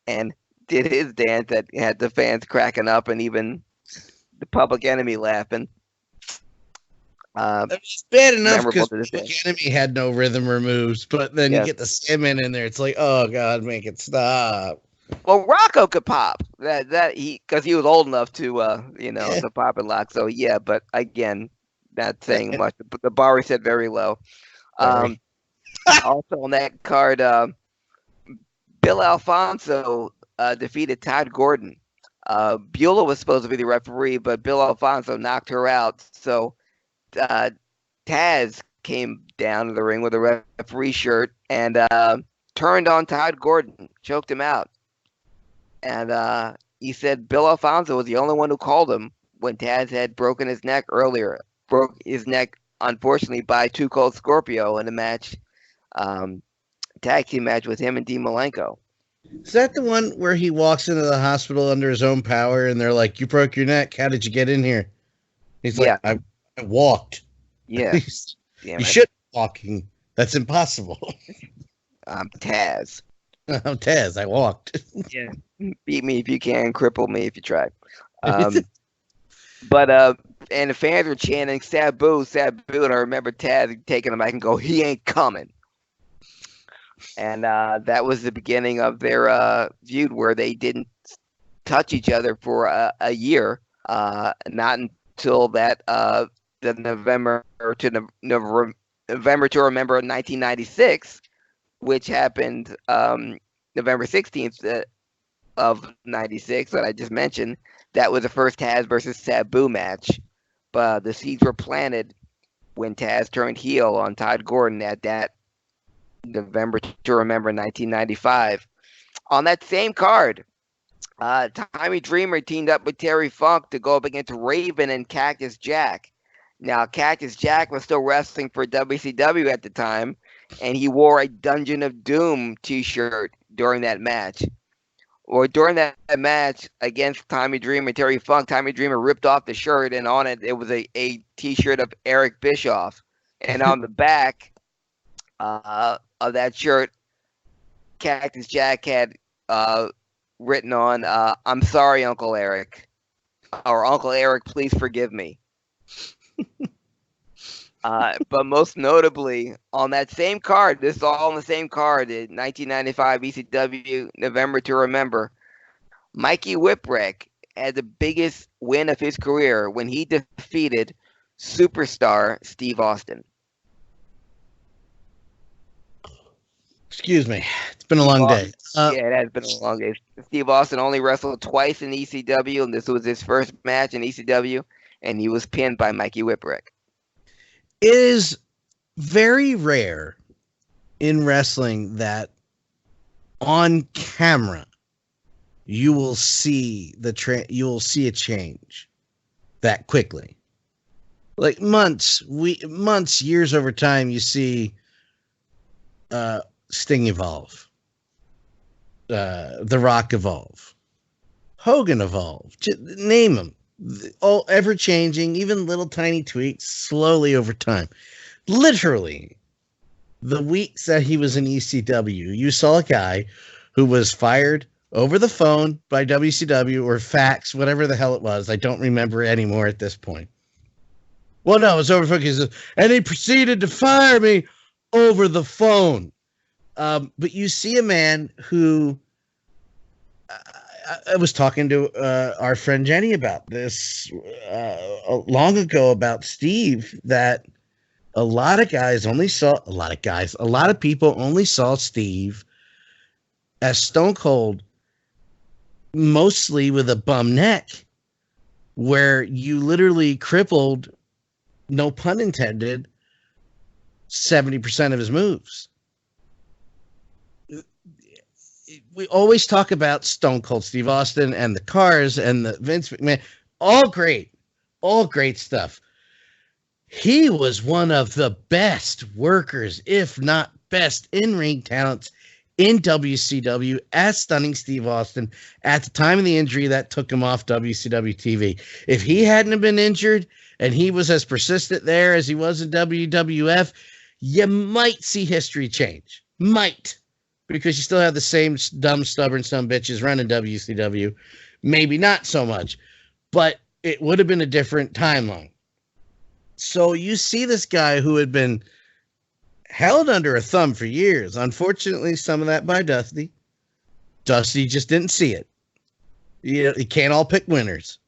Speaker 2: and did his dance that had the fans cracking up and even the Public Enemy laughing.
Speaker 1: It's bad enough because Public Enemy had no rhythm or moves, but then you get the Sandman in there. It's like, oh god, make it stop.
Speaker 2: Well, Rocco could pop because he was old enough to to pop and lock. So yeah, but again, not saying much. The bar was set very low. Also on that card, Bill Alfonso defeated Todd Gordon. Beulah was supposed to be the referee, but Bill Alfonso knocked her out. So Taz came down to the ring with a referee shirt and turned on Todd Gordon, choked him out. And he said Bill Alfonso was the only one who called him when Taz had broken his neck earlier. Broke his neck, unfortunately, by Too Cold Scorpio in a match, tag team match with him and Dean Malenko.
Speaker 1: Is that the one where he walks into the hospital under his own power and they're like, you broke your neck? How did you get in here? He's like, I walked.
Speaker 2: Yeah.
Speaker 1: You should be walking. That's impossible.
Speaker 2: I'm Taz.
Speaker 1: I'm Taz. I walked.
Speaker 2: Yeah. Beat me if you can. Cripple me if you try. But the fans were chanting Sabu, Sabu, and I remember Taz taking the mic and go, "He ain't coming." And that was the beginning of their feud, where they didn't touch each other for a year, not until that the November to Remember 1996, which happened November 16th of 96 that I just mentioned. That was the first Taz versus Sabu match. But the seeds were planted when Taz turned heel on Todd Gordon at that November to Remember 1995. On that same card, Tommy Dreamer teamed up with Terry Funk to go up against Raven and Cactus Jack. Now, Cactus Jack was still wrestling for WCW at the time, and he wore a Dungeon of Doom t-shirt during that match. Or during that match against Tommy Dreamer and Terry Funk, Tommy Dreamer ripped off the shirt, and on it was a t-shirt of Eric Bischoff. And on the back of that shirt, Cactus Jack had written on, "I'm sorry, Uncle Eric," or "Uncle Eric, please forgive me." But most notably, on that same card, this is all on the same card, in 1995 ECW November to Remember, Mikey Whipwreck had the biggest win of his career when he defeated superstar Steve Austin.
Speaker 1: Excuse me. It's been a long day.
Speaker 2: Yeah, it has been a long day. Steve Austin only wrestled twice in ECW, and this was his first match in ECW, and he was pinned by Mikey Whipwreck.
Speaker 1: It is very rare in wrestling that on camera you will see a change that quickly. Like months, years over time, you see Sting evolve, The Rock evolve, Hogan evolve. Just name them. All ever changing, even little tiny tweaks slowly over time. Literally, the weeks that he was in ECW, you saw a guy who was fired over the phone by WCW or fax, whatever the hell it was. I don't remember anymore at this point. Well, no, it was over the phone. And he proceeded to fire me over the phone. But you see a man who... I was talking to our friend Jenny about this long ago about Steve, that a lot of people only saw Steve as Stone Cold, mostly with a bum neck, where you literally crippled, no pun intended, 70% of his moves. We always talk about Stone Cold Steve Austin and the Cars and the Vince McMahon. All great stuff. He was one of the best workers, if not best in-ring talents in WCW as Stunning Steve Austin at the time of the injury that took him off WCW TV. If he hadn't have been injured and he was as persistent there as he was in WWF, you might see history change. Might. Because you still have the same dumb, stubborn son of bitches running WCW. Maybe not so much, but it would have been a different timeline. So you see this guy who had been held under a thumb for years. Unfortunately, some of that by Dusty. Dusty just didn't see it. You can't all pick winners.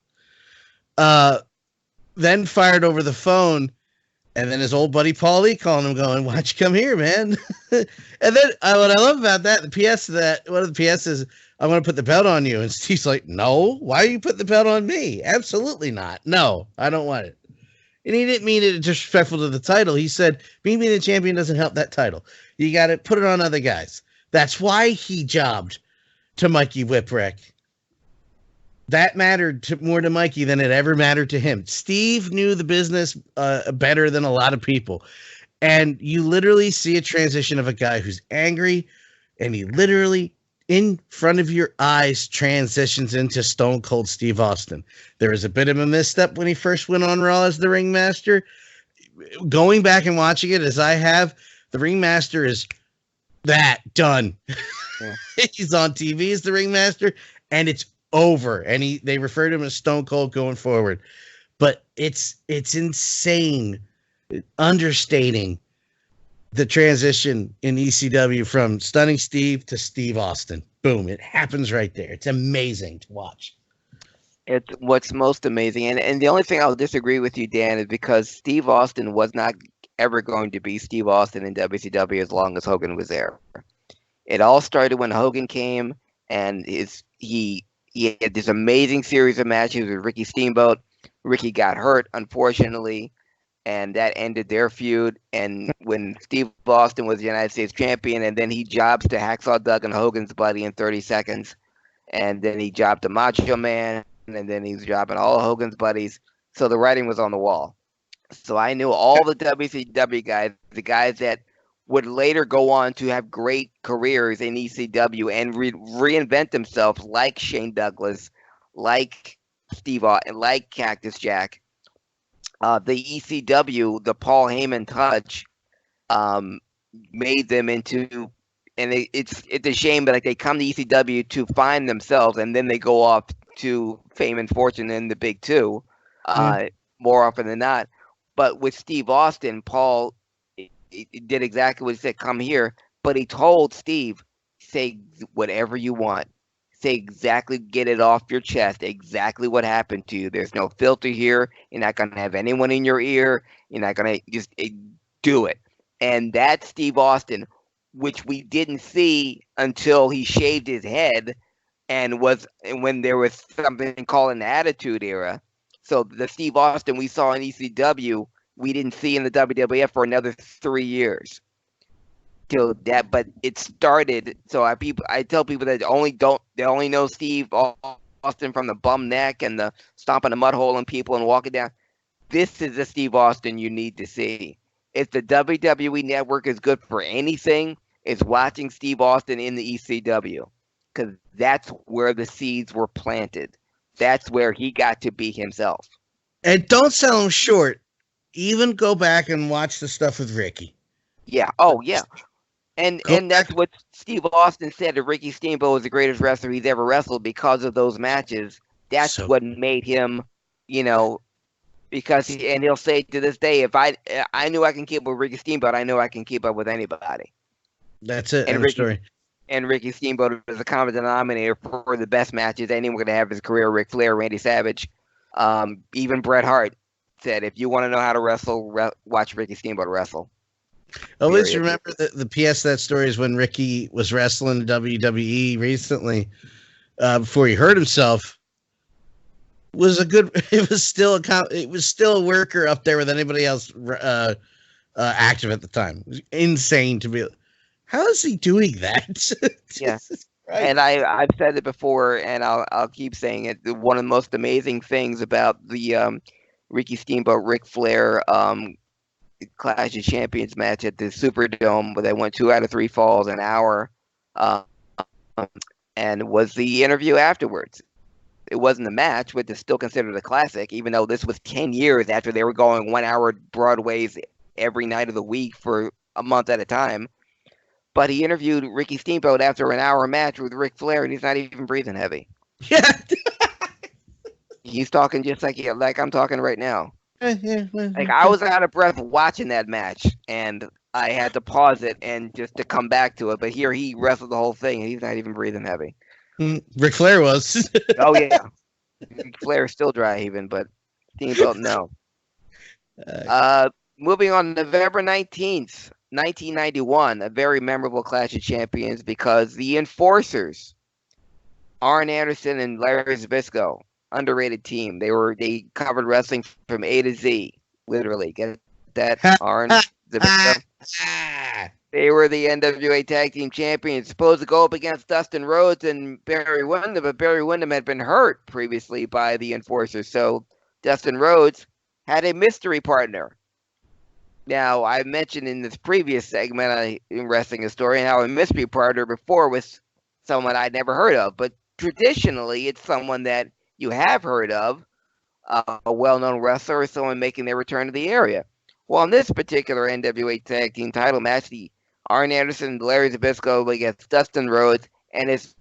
Speaker 1: Then fired over the phone. And then his old buddy Paulie calling him, going, "Why don't you come here, man?" And then what I love about that, the PS of that, one of the PS is, "I'm going to put the belt on you." And Steve's like, "No, why are you putting the belt on me? Absolutely not. No, I don't want it." And he didn't mean it disrespectful to the title. He said, being the champion doesn't help that title. You got to put it on other guys. That's why he jobbed to Mikey Whipwreck. That mattered more to Mikey than it ever mattered to him. Steve knew the business better than a lot of people. And you literally see a transition of a guy who's angry, and he literally, in front of your eyes, transitions into Stone Cold Steve Austin. There was a bit of a misstep when he first went on Raw as the ringmaster. Going back and watching it, as I have, the ringmaster is that done. Yeah. He's on TV as the ringmaster, and it's over. And they refer to him as Stone Cold going forward. but it's insane, understating the transition in ECW from Stunning Steve to Steve Austin. Boom, it happens right there. It's amazing to watch.
Speaker 2: It's what's most amazing. And the only thing I'll disagree with you, Dan, is because Steve Austin was not ever going to be Steve Austin in WCW as long as Hogan was there. It all started when Hogan came, and he had this amazing series of matches with Ricky Steamboat. Ricky got hurt, unfortunately, and that ended their feud. And when Steve Austin was the United States champion, and then he jobs to Hacksaw Doug and Hogan's buddy in 30 seconds, and then he jobbed to Macho Man, and then he's jobbing all Hogan's buddies. So the writing was on the wall. So I knew all the WCW guys, the guys that would later go on to have great careers in ECW and reinvent themselves, like Shane Douglas, like Steve Austin, like Cactus Jack. The ECW, the Paul Heyman touch, made them into, and it's a shame, but like they come to ECW to find themselves, and then they go off to fame and fortune in the big two, more often than not. But with Steve Austin, Paul did exactly what he said, come here. But he told Steve, say whatever you want. Say exactly, get it off your chest, exactly what happened to you. There's no filter here. You're not going to have anyone in your ear. You're not going to just do it. And that's Steve Austin, which we didn't see until he shaved his head and when there was something called an Attitude Era. So the Steve Austin we saw in ECW, we didn't see in the WWF for another 3 years. Till that, but it started. So I tell people that they only know Steve Austin from the bum neck and the stomping the mud hole in people and walking down. This is the Steve Austin you need to see. If the WWE Network is good for anything, it's watching Steve Austin in the ECW, because that's where the seeds were planted. That's where he got to be himself.
Speaker 1: And don't sell him short. Even go back and watch the stuff with Ricky.
Speaker 2: Yeah. Oh, yeah. And that's what Steve Austin said. That Ricky Steamboat was the greatest wrestler he's ever wrestled because of those matches. That's what made him, because he'll say to this day, if I knew I can keep up with Ricky Steamboat, I know I can keep up with anybody.
Speaker 1: That's it.
Speaker 2: And
Speaker 1: story.
Speaker 2: And Ricky Steamboat is a common denominator for the best matches anyone could have in his career. Ric Flair, Randy Savage, even Bret Hart said, if you want to know how to wrestle, watch Ricky Steamboat wrestle.
Speaker 1: Always remember the PS that story is when Ricky was wrestling in WWE recently, before he hurt himself. It was still a worker up there with anybody else active at the time. It was insane to be. How is he doing that?
Speaker 2: Yeah, and I've said it before, and I'll keep saying it. One of the most amazing things about the Ricky Steamboat Ric Flair Clash of Champions match at the Superdome, where they went 2 out of 3 falls an hour, and was the interview afterwards. It wasn't a match, but it's still considered a classic, even though this was 10 years after they were going 1 hour Broadways every night of the week for a month at a time. But he interviewed Ricky Steamboat after an hour match with Ric Flair, and he's not even breathing heavy.
Speaker 1: Yeah.
Speaker 2: He's talking just like I'm talking right now.
Speaker 1: Yeah.
Speaker 2: Like, I was out of breath watching that match, and I had to pause it and just to come back to it. But here he wrestled the whole thing, and he's not even breathing heavy.
Speaker 1: Ric Flair was.
Speaker 2: Oh, yeah. Ric Flair is still dry heaving, but Steamboat, no. Moving on, November 19th, 1991, a very memorable Clash of Champions because the Enforcers, Arn Anderson and Larry Zbyszko, underrated team. They covered wrestling from A to Z, literally. Get that? Arn Zbyszko. They were the NWA Tag Team Champions, supposed to go up against Dustin Rhodes and Barry Windham, but Barry Windham had been hurt previously by the Enforcers, so Dustin Rhodes had a mystery partner. Now, I mentioned in this previous segment in Wrestling Historian how a mystery partner before was someone I'd never heard of, but traditionally it's someone that you have heard of, a well-known wrestler or someone making their return to the area. Well, in this particular NWA Tag Team title match, the Arn Anderson and Larry Zbyszko against Dustin Rhodes and his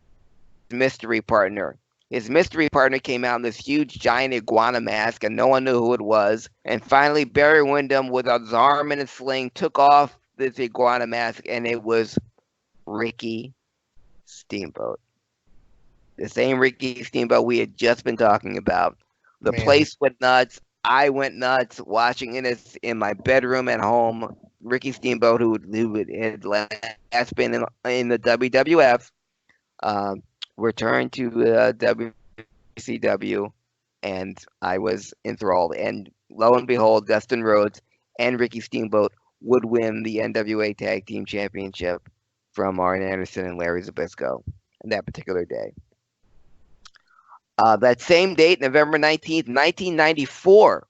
Speaker 2: mystery partner, His mystery partner came out in this huge giant iguana mask, and no one knew who it was. And finally, Barry Windham, with his arm in a sling, took off this iguana mask, and it was Ricky Steamboat. The same Ricky Steamboat we had just been talking about. The place went nuts. I went nuts watching it in my bedroom at home. Ricky Steamboat, who had last been in the WWF, returned to WCW, and I was enthralled. And lo and behold, Dustin Rhodes and Ricky Steamboat would win the NWA Tag Team Championship from Arn Anderson and Larry Zbyszko on that particular day. That same date, November 19th, 1994,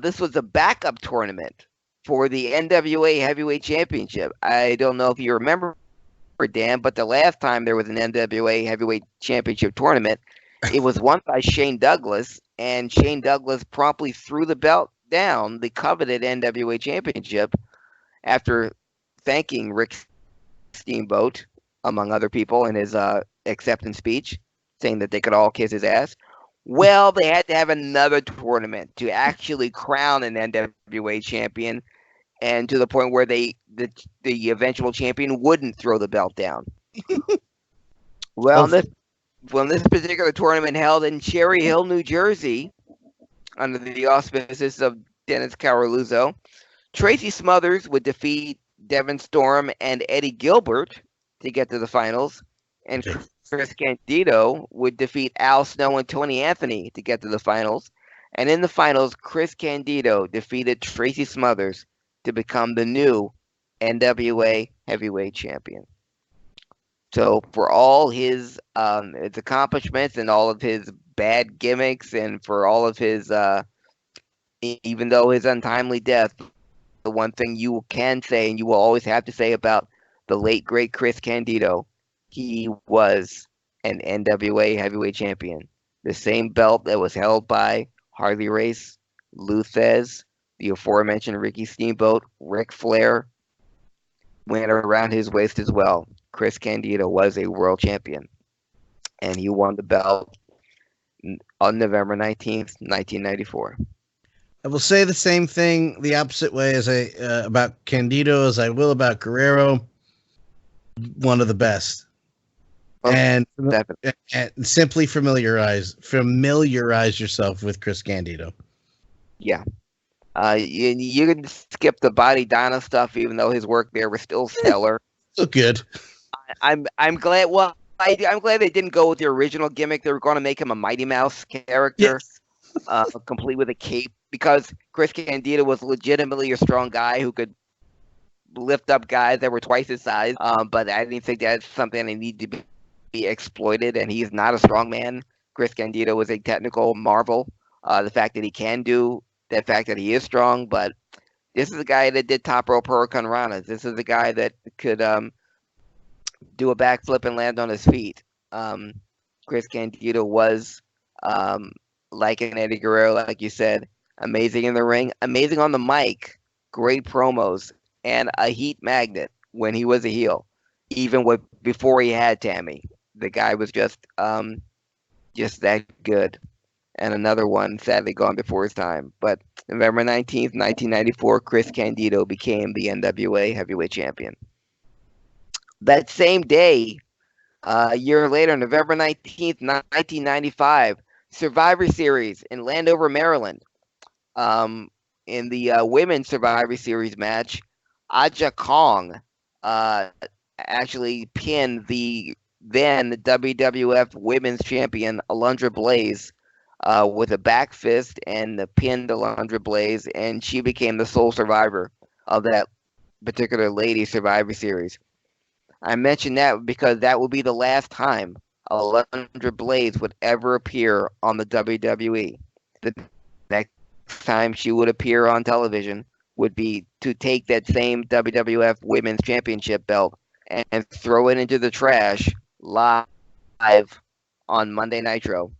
Speaker 2: this was a backup tournament for the NWA Heavyweight Championship. I don't know if you remember, Dan, but the last time there was an NWA Heavyweight Championship tournament, it was won by Shane Douglas, and Shane Douglas promptly threw the belt down, the coveted NWA Championship, after thanking Rick Steamboat, among other people, in his acceptance speech, saying that they could all kiss his ass. Well, they had to have another tournament to actually crown an NWA champion, and to the point where the eventual champion wouldn't throw the belt down. Well, this particular tournament held in Cherry Hill, New Jersey, under the auspices of Dennis Caroluzzo, Tracy Smothers would defeat Devon Storm and Eddie Gilbert to get to the finals, and Chris Candido would defeat Al Snow and Tony Anthony to get to the finals. And in the finals, Chris Candido defeated Tracy Smothers to become the new NWA Heavyweight Champion. So for all his accomplishments and all of his bad gimmicks, and for all of his, even though his untimely death, the one thing you can say, and you will always have to say about the late, great Chris Candido, he was an NWA Heavyweight Champion. The same belt that was held by Harley Race, Lou Thez, the aforementioned Ricky Steamboat, Ric Flair, went around his waist as well. Chris Candido was a world champion, and he won the belt on November 19th, 1994.
Speaker 1: I will say the same thing the opposite way as about Candido as I will about Guerrero. One of the best. And simply familiarize yourself with Chris Candido.
Speaker 2: Yeah. You can skip the Body Donna stuff, even though his work there was still stellar.
Speaker 1: So good.
Speaker 2: I'm glad. Well, I'm glad they didn't go with the original gimmick. They were going to make him a Mighty Mouse character, complete with a cape, because Chris Candido was legitimately a strong guy who could lift up guys that were twice his size. But I didn't think that's something that needed to be exploited, and he's not a strong man. Chris Candido was a technical marvel. The fact that he can do that, fact that he is strong, but this is a guy that did top rope hurricane ranas. This is a guy that could do a backflip and land on his feet. Chris Candido was like an Eddie Guerrero, like you said, amazing in the ring, amazing on the mic, great promos, and a heat magnet when he was a heel, even before he had Tammy. The guy was just that good. And another one, sadly, gone before his time. But November 19th, 1994, Chris Candido became the NWA Heavyweight Champion. That same day, a year later, November 19th, 1995, Survivor Series in Landover, Maryland. In the Women's Survivor Series match, Aja Kong actually pinned the WWF Women's Champion, Alundra Blaze, with a back fist, and pinned Alundra Blaze, and she became the sole survivor of that particular Lady Survivor Series. I mention that because that would be the last time Alundra Blaze would ever appear on the WWE. The next time she would appear on television would be to take that same WWF Women's Championship belt and throw it into the trash live on Monday Nitro.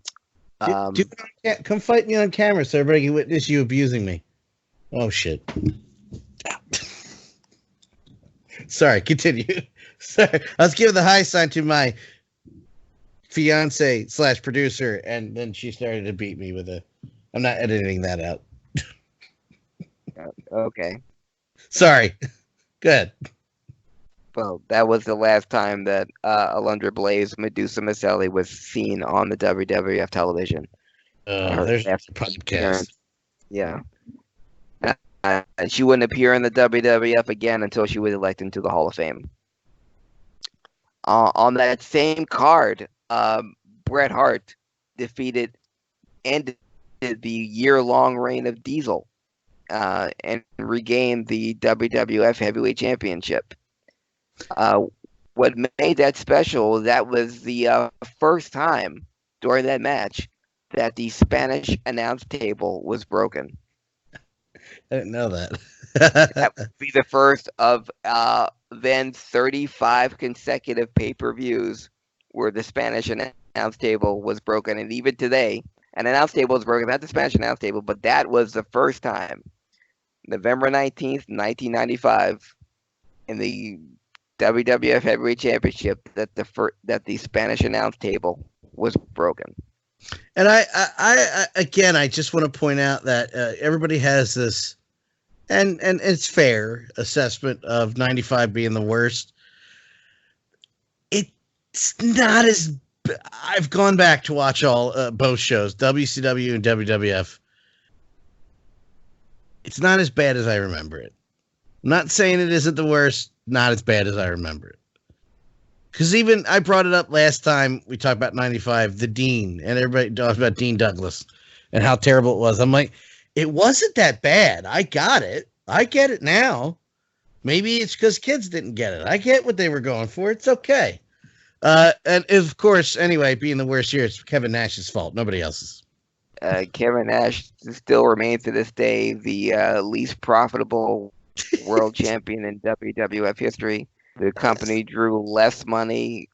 Speaker 1: Come fight me on camera so everybody can witness you abusing me. Oh, shit. Sorry, continue. Sorry, I was giving the high sign to my fiance / producer, and then she started to beat me with a. I'm not editing that out.
Speaker 2: Okay.
Speaker 1: Sorry. Good.
Speaker 2: Well, that was the last time that Alundra Blaze Medusa Maselli was seen on the WWF television.
Speaker 1: There's
Speaker 2: Last
Speaker 1: a podcast.
Speaker 2: appearance. Yeah. She wouldn't appear in the WWF again until she was elected into the Hall of Fame. On that same card, Bret Hart ended the year-long reign of Diesel and regained the WWF Heavyweight Championship. What made that special, that was the first time during that match that the Spanish announce table was broken.
Speaker 1: I didn't know that.
Speaker 2: That would be the first of then 35 consecutive pay-per-views where the Spanish announce table was broken. And even today, an announce table is broken, not the Spanish announce table, but that was the first time, November 19th, 1995, in the WWF Heavyweight Championship, that the Spanish announce table was broken.
Speaker 1: And I again, I just want to point out that everybody has this, and it's fair assessment of 95 being the worst. It's not as. I've gone back to watch all both shows, WCW and WWF. It's not as bad as I remember it. I'm not saying it isn't the worst. Not as bad as I remember it. Because even I brought it up last time we talked about 95, the Dean, and everybody talks about Dean Douglas and how terrible it was. I'm like, it wasn't that bad. I got it. I get it now. Maybe it's because kids didn't get it. I get what they were going for. It's okay. And of course, anyway, being the worst year, it's Kevin Nash's fault. Nobody else's.
Speaker 2: Kevin Nash still remains to this day the least profitable world champion in WWF history. The company drew less money,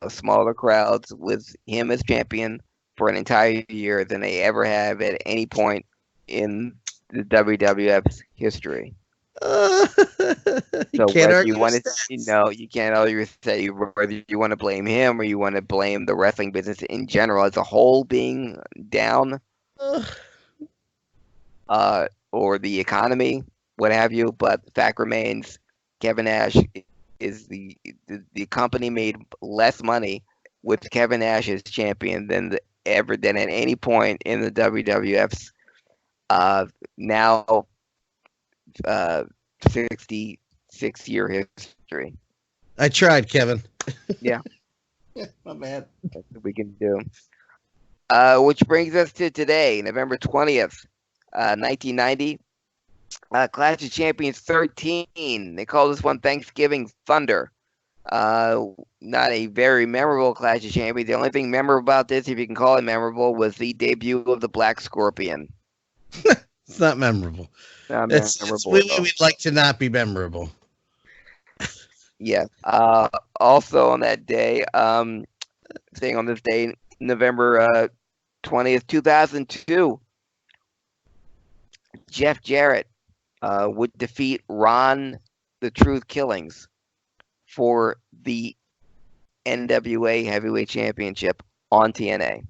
Speaker 2: smaller crowds with him as champion for an entire year than they ever have at any point in the WWF's history. So whether you want to, you can't argue say whether you want to blame him or you want to blame the wrestling business in general as a whole being down, or the economy, what have you. But the fact remains, Kevin Nash is the company made less money with Kevin Nash as champion than at any point in the WWF's now 66-year history.
Speaker 1: I tried, Kevin.
Speaker 2: Yeah.
Speaker 1: My bad.
Speaker 2: That's what we can do. Which brings us to today, November 20th, 1990. Clash of Champions 13. They call this one Thanksgiving Thunder. Not a very memorable Clash of Champions. The only thing memorable about this, if you can call it memorable, was the debut of the Black Scorpion.
Speaker 1: It's not memorable. It's we'd like to not be memorable.
Speaker 2: Yeah. Also on that day, staying on this day, November 20th, 2002, Jeff Jarrett would defeat Ron the Truth Killings for the NWA Heavyweight Championship on TNA.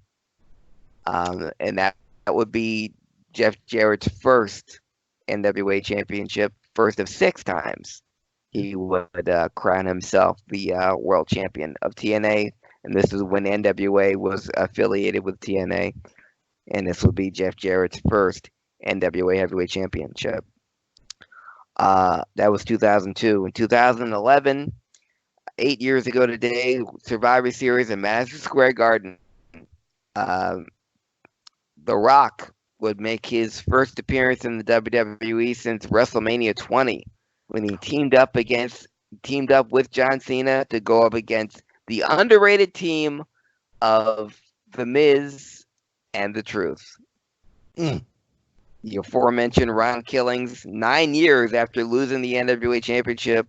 Speaker 2: And that would be Jeff Jarrett's first NWA Championship, first of 6 times. He would crown himself the world champion of TNA, and this is when NWA was affiliated with TNA, and this would be Jeff Jarrett's first NWA Heavyweight Championship. That was 2002. In 2011, 8 years ago today, Survivor Series in Madison Square Garden, The Rock would make his first appearance in the WWE since WrestleMania 20, when he teamed up with John Cena to go up against the underrated team of The Miz and The Truth. The aforementioned Ron Killings, 9 years after losing the NWA Championship,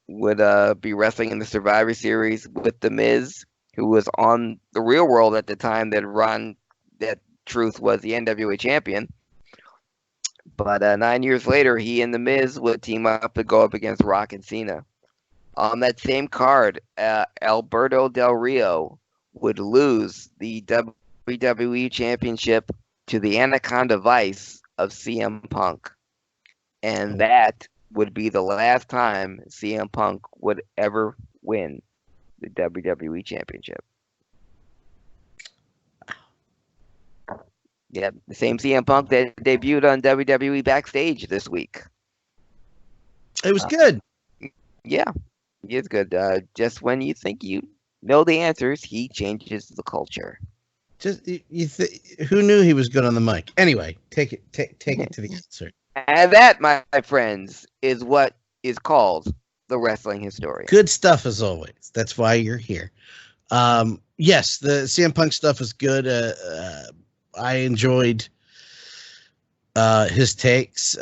Speaker 2: would be wrestling in the Survivor Series with The Miz, who was on the Real World at the time that Truth was the NWA champion. But 9 years later, he and The Miz would team up to go up against Rock and Cena. On that same card, Alberto Del Rio would lose the WWE Championship to the Anaconda Vice of CM Punk. And that would be the last time CM Punk would ever win the WWE Championship. Yeah, the same CM Punk that debuted on WWE Backstage this week.
Speaker 1: It was good.
Speaker 2: Yeah, he is good. Just when you think you know the answers, he changes the culture.
Speaker 1: Just who knew he was good on the mic? Anyway, take it to the answer.
Speaker 2: And that, my friends, is what is called the Wrestling Historian.
Speaker 1: Good stuff as always. That's why you're here. Yes, the CM Punk stuff is good. I enjoyed his takes.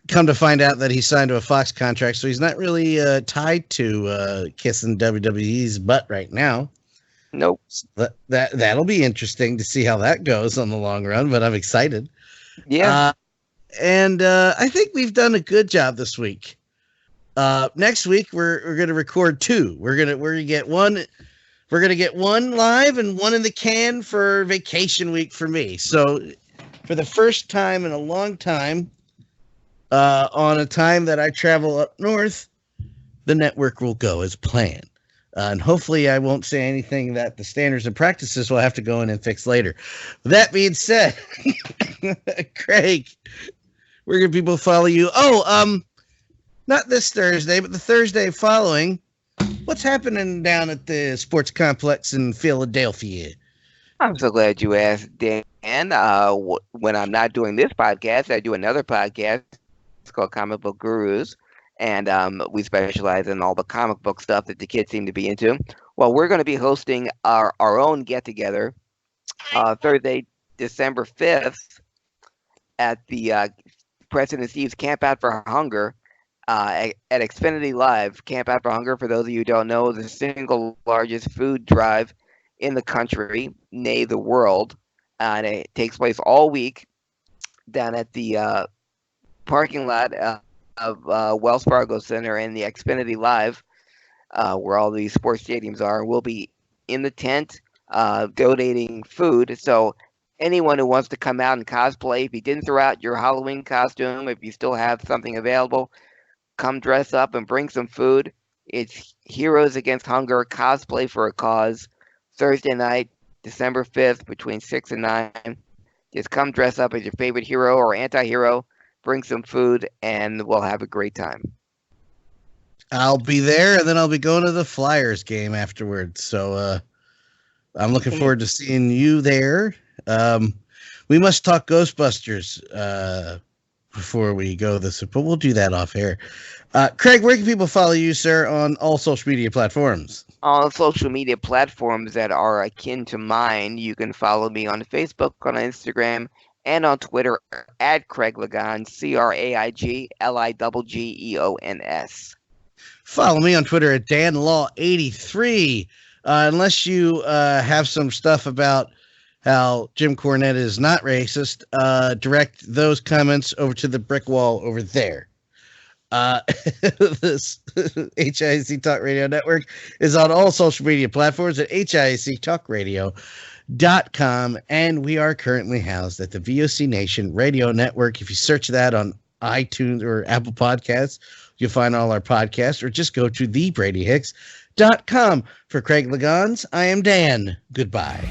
Speaker 1: Come to find out that he signed to a Fox contract, so he's not really tied to kissing WWE's butt right now.
Speaker 2: Nope.
Speaker 1: So that'll be interesting to see how that goes on the long run, but I'm excited.
Speaker 2: Yeah.
Speaker 1: And I think we've done a good job this week. Next week we're going to record two. We're going to get one. We're going to get one live and one in the can for vacation week for me. So for the first time in a long time, on a time that I travel up north, the network will go as planned. And hopefully I won't say anything that the standards and practices will have to go in and fix later. That being said, Craig, where can people follow you? Not this Thursday, but the Thursday following. What's happening down at the sports complex in Philadelphia?
Speaker 2: I'm so glad you asked, Dan. When I'm not doing this podcast, I do another podcast. It's called Comic Book Gurus. And we specialize in all the comic book stuff that the kids seem to be into. Well, we're going to be hosting our own get-together Thursday, December 5th at the President Steve's Camp Out for Hunger at Xfinity Live. Camp Out for Hunger, for those of you who don't know, is the single largest food drive in the country, nay, the world. And it takes place all week down at the parking lot of Wells Fargo Center and the Xfinity Live, where all these sports stadiums are. We'll be in the tent donating food. So anyone who wants to come out and cosplay, if you didn't throw out your Halloween costume, if you still have something available, come dress up and bring some food. It's Heroes Against Hunger, Cosplay for a Cause, Thursday night, December 5th, between 6 and 9. Just come dress up as your favorite hero or anti-hero, bring some food, and we'll have a great time.
Speaker 1: I'll be there, and then I'll be going to the Flyers game afterwards. So I'm looking forward to seeing you there. We must talk Ghostbusters before we go this, but we'll do that off air. Craig, where can people follow you, sir, on all social media platforms?
Speaker 2: On social media platforms that are akin to mine, you can follow me on Facebook, on Instagram, and on Twitter at Craig Ligons, CraigLiggeons.
Speaker 1: Follow me on Twitter at DanLaw83. Unless you have some stuff about how Jim Cornette is not racist, direct those comments over to the brick wall over there. This HIAC Talk Radio Network is on all social media platforms at HIACTalkRadio.com, and we are currently housed at the VOC Nation Radio Network. If you search that on iTunes or Apple Podcasts, you'll find all our podcasts, or just go to thebradyhicks.com. For Craig Ligons, I am Dan. Goodbye.